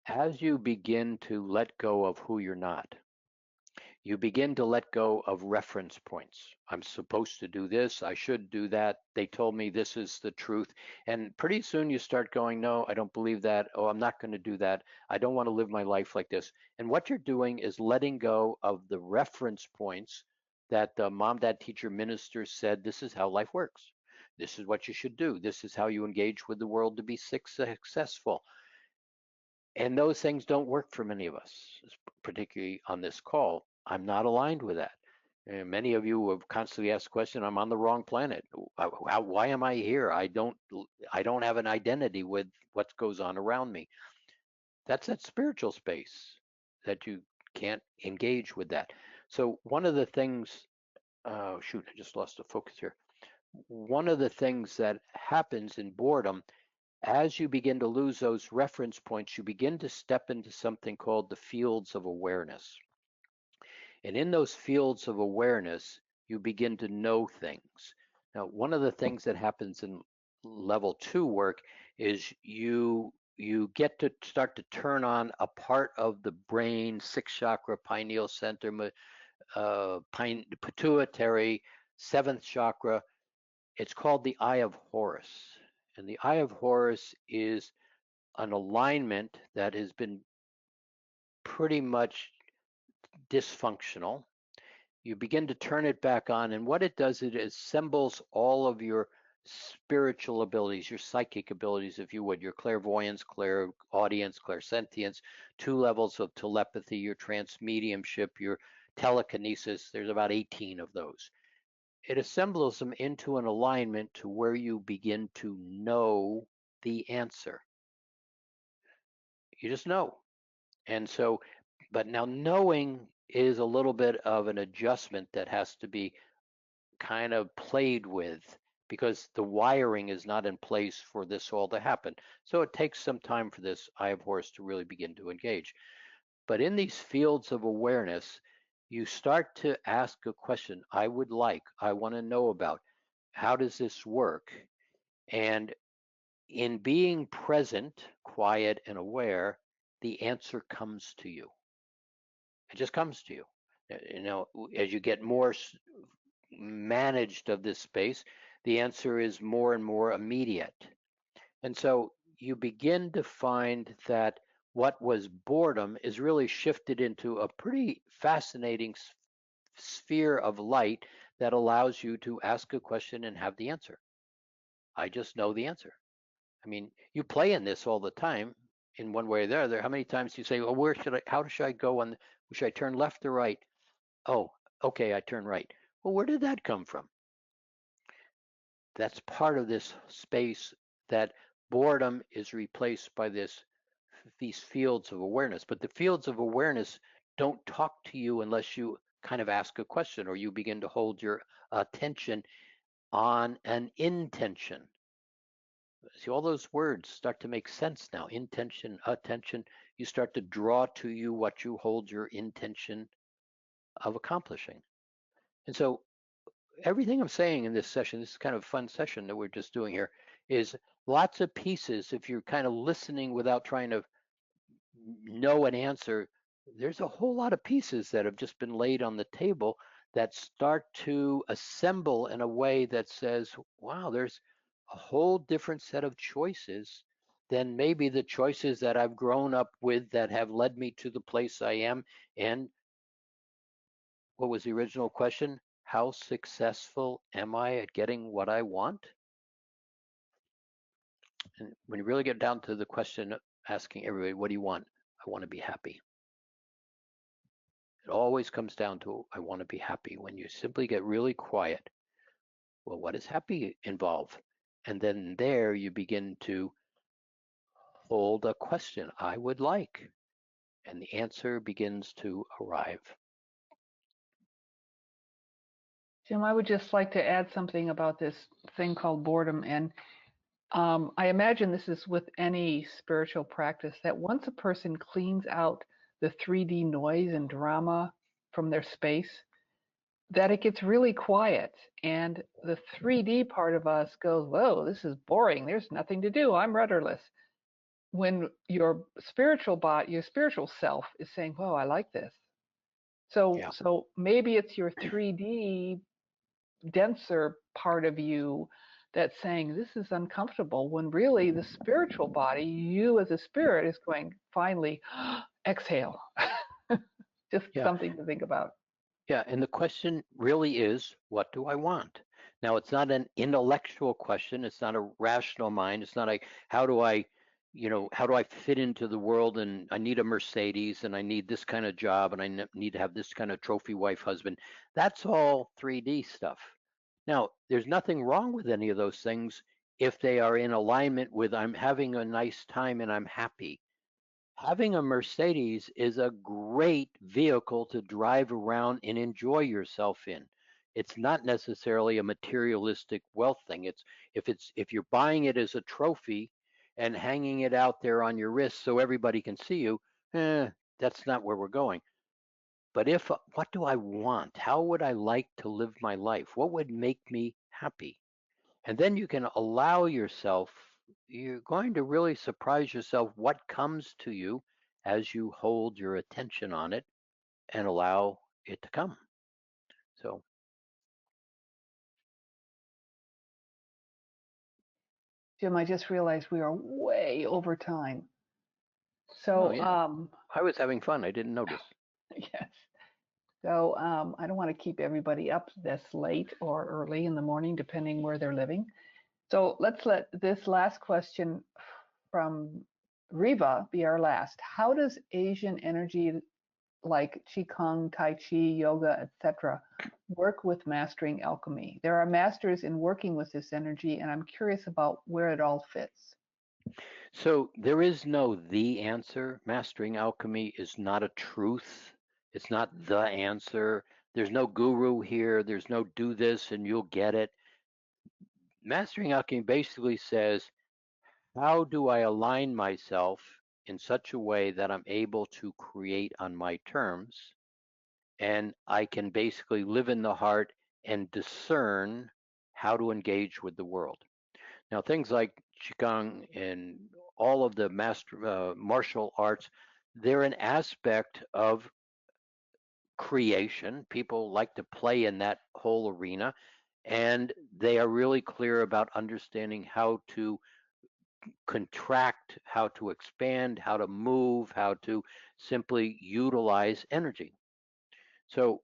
As you begin to let go of who you're not, you begin to let go of reference points. I'm supposed to do this. I should do that. They told me this is the truth. And pretty soon you start going, no, I don't believe that. Oh, I'm not going to do that. I don't want to live my life like this. And what you're doing is letting go of the reference points that the mom, dad, teacher, minister said, this is how life works. This is what you should do. This is how you engage with the world to be successful. And those things don't work for many of us, particularly on this call. I'm not aligned with that. And many of you have constantly asked the question, I'm on the wrong planet. Why am I here? I don't have an identity with what goes on around me. That's that spiritual space that you can't engage with that. So one of the things, shoot, I just lost the focus here. One of the things that happens in boredom, as you begin to lose those reference points, you begin to step into something called the fields of awareness. And in those fields of awareness, you begin to know things. Now, one of the things that happens in level 2 work is you get to start to turn on a part of the brain, sixth chakra, pineal center, pituitary, seventh chakra. It's called the Eye of Horus. And the Eye of Horus is an alignment that has been pretty much dysfunctional. You begin to turn it back on, and what it does, it assembles all of your spiritual abilities, your psychic abilities, if you would, your clairvoyance, clairaudience, clairsentience, 2 levels of telepathy, your transmediumship, your telekinesis. There's about 18 of those. It assembles them into an alignment to where you begin to know the answer. You just know. And so, but now knowing is a little bit of an adjustment that has to be kind of played with, because the wiring is not in place for this all to happen. So it takes some time for this Eye of Horus to really begin to engage. But in these fields of awareness, you start to ask a question, I want to know about, how does this work? And in being present, quiet, and aware, the answer comes to you. It just comes to you. You know, as you get more managed of this space, the answer is more and more immediate. And so you begin to find that what was boredom is really shifted into a pretty fascinating sphere of light that allows you to ask a question and have the answer. I just know the answer. I mean, you play in this all the time in one way or the other. How many times do you say, well, how should I go on, should I turn left or right? Oh, okay, I turn right. Well, where did that come from? That's part of this space that boredom is replaced by these fields of awareness. But the fields of awareness don't talk to you unless you kind of ask a question or you begin to hold your attention on an intention. See, all those words start to make sense now. Intention, attention. You start to draw to you what you hold your intention of accomplishing. And so everything I'm saying in this session, this is kind of a fun session that we're just doing here, is lots of pieces. If you're kind of listening without trying to know an answer, there's a whole lot of pieces that have just been laid on the table that start to assemble in a way that says, wow, there's a whole different set of choices than maybe the choices that I've grown up with that have led me to the place I am. And what was the original question? How successful am I at getting what I want? And when you really get down to the question, asking everybody, what do you want? I want to be happy. It always comes down to, I want to be happy. When you simply get really quiet, well, what does happy involve? And then there you begin to hold a question, I would like, and the answer begins to arrive. Jim, I would just like to add something about this thing called boredom. And I imagine this is with any spiritual practice, that once a person cleans out the 3D noise and drama from their space, that it gets really quiet, and the 3D part of us goes, whoa, this is boring. There's nothing to do. I'm rudderless. When your your spiritual self is saying, whoa, I like this. So, Yeah. so maybe it's your 3D denser part of you that's saying this is uncomfortable, when really the spiritual body, you as a spirit, is going, finally, exhale. Just Yeah. something to think about. Yeah. And the question really is, what do I want? Now, it's not an intellectual question. It's not a rational mind. It's not like, how do I, how do I fit into the world? And I need a Mercedes and I need this kind of job and I need to have this kind of trophy wife husband. That's all 3D stuff. Now, there's nothing wrong with any of those things if they are in alignment with I'm having a nice time and I'm happy. Having a Mercedes is a great vehicle to drive around and enjoy yourself in. It's not necessarily a materialistic wealth thing. If you're buying it as a trophy and hanging it out there on your wrist so everybody can see you, that's not where we're going. But what do I want? How would I like to live my life? What would make me happy? And then you can allow yourself, you're going to really surprise yourself what comes to you as you hold your attention on it and allow it to come. So, Jim, I just realized we are way over time. oh So, yeah, I was having fun. I didn't notice. yes. So, I don't want to keep everybody up this late or early in the morning, depending where they're living. So let's let this last question from Riva be our last. How does Asian energy like Qigong, Tai Chi, yoga, etc., work with mastering alchemy? There are masters in working with this energy, and I'm curious about where it all fits. So there is no the answer. Mastering alchemy is not a truth. It's not the answer. There's no guru here. There's no do this and you'll get it. Mastering alchemy basically says, how do I align myself in such a way that I'm able to create on my terms and I can basically live in the heart and discern how to engage with the world? Now, things like Qigong and all of the martial arts, they're an aspect of creation. People like to play in that whole arena, and they are really clear about understanding how to contract, how to expand, how to move, how to simply utilize energy. So,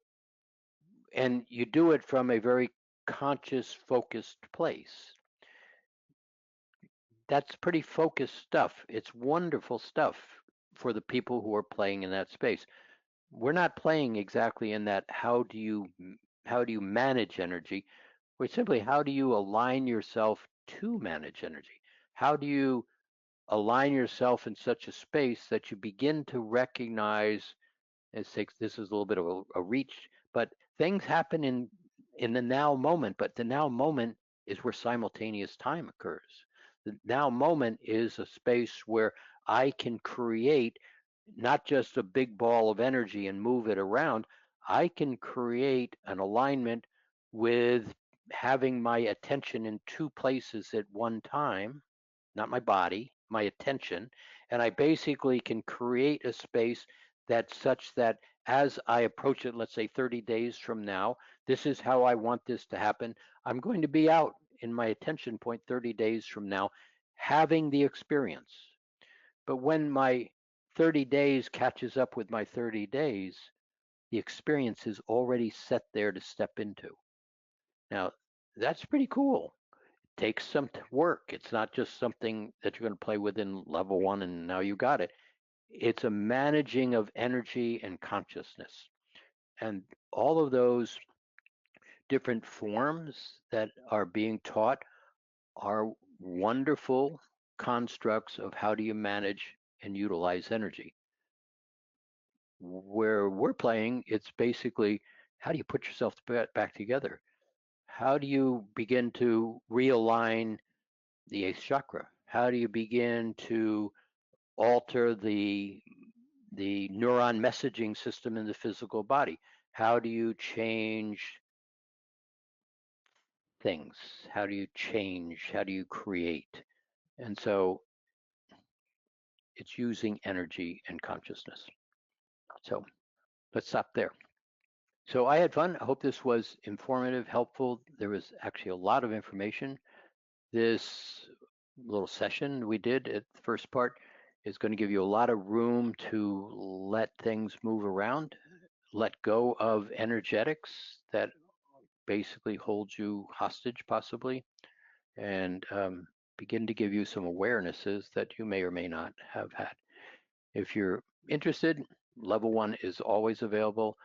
and you do it from a very conscious, focused place. That's pretty focused stuff. It's wonderful stuff for the people who are playing in that space. We're not playing exactly in that how do you manage energy? We're simply how do you align yourself to manage energy? How do you align yourself in such a space that you begin to recognize, this is a little bit of a reach, but things happen in the now moment, but the now moment is where simultaneous time occurs. The now moment is a space where I can create not just a big ball of energy and move it around. I can create an alignment with having my attention in two places at one time, not my body, my attention. And I basically can create a space that's such that as I approach it, let's say 30 days from now, this is how I want this to happen. I'm going to be out in my attention point 30 days from now, having the experience. But when my 30 days catches up with my 30 days, the experience is already set there to step into. Now, that's pretty cool. Takes some work. It's not just something that you're going to play with in level one and now you got it. It's a managing of energy and consciousness. And all of those different forms that are being taught are wonderful constructs of how do you manage and utilize energy. Where we're playing, it's basically how do you put yourself back together? How do you begin to realign the eighth chakra? How do you begin to alter the neuron messaging system in the physical body? How do you change things? How do you change? How do you create? And so it's using energy and consciousness. So let's stop there. So I had fun. I hope this was informative, helpful. There was actually a lot of information. This little session we did at the first part is going to give you a lot of room to let things move around, let go of energetics that basically hold you hostage, possibly, and begin to give you some awarenesses that you may or may not have had. If you're interested, level 1 is always available.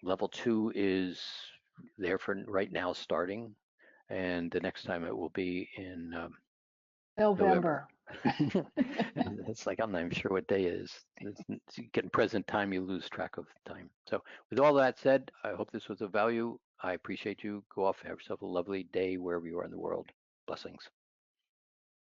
Level 2 is there for right now starting, and the next time it will be in November. November. It's like, I'm not even sure what day it is. It's getting present time, you lose track of time. So with all that said, I hope this was of value. I appreciate you. Go off, have yourself a lovely day wherever you are in the world. Blessings.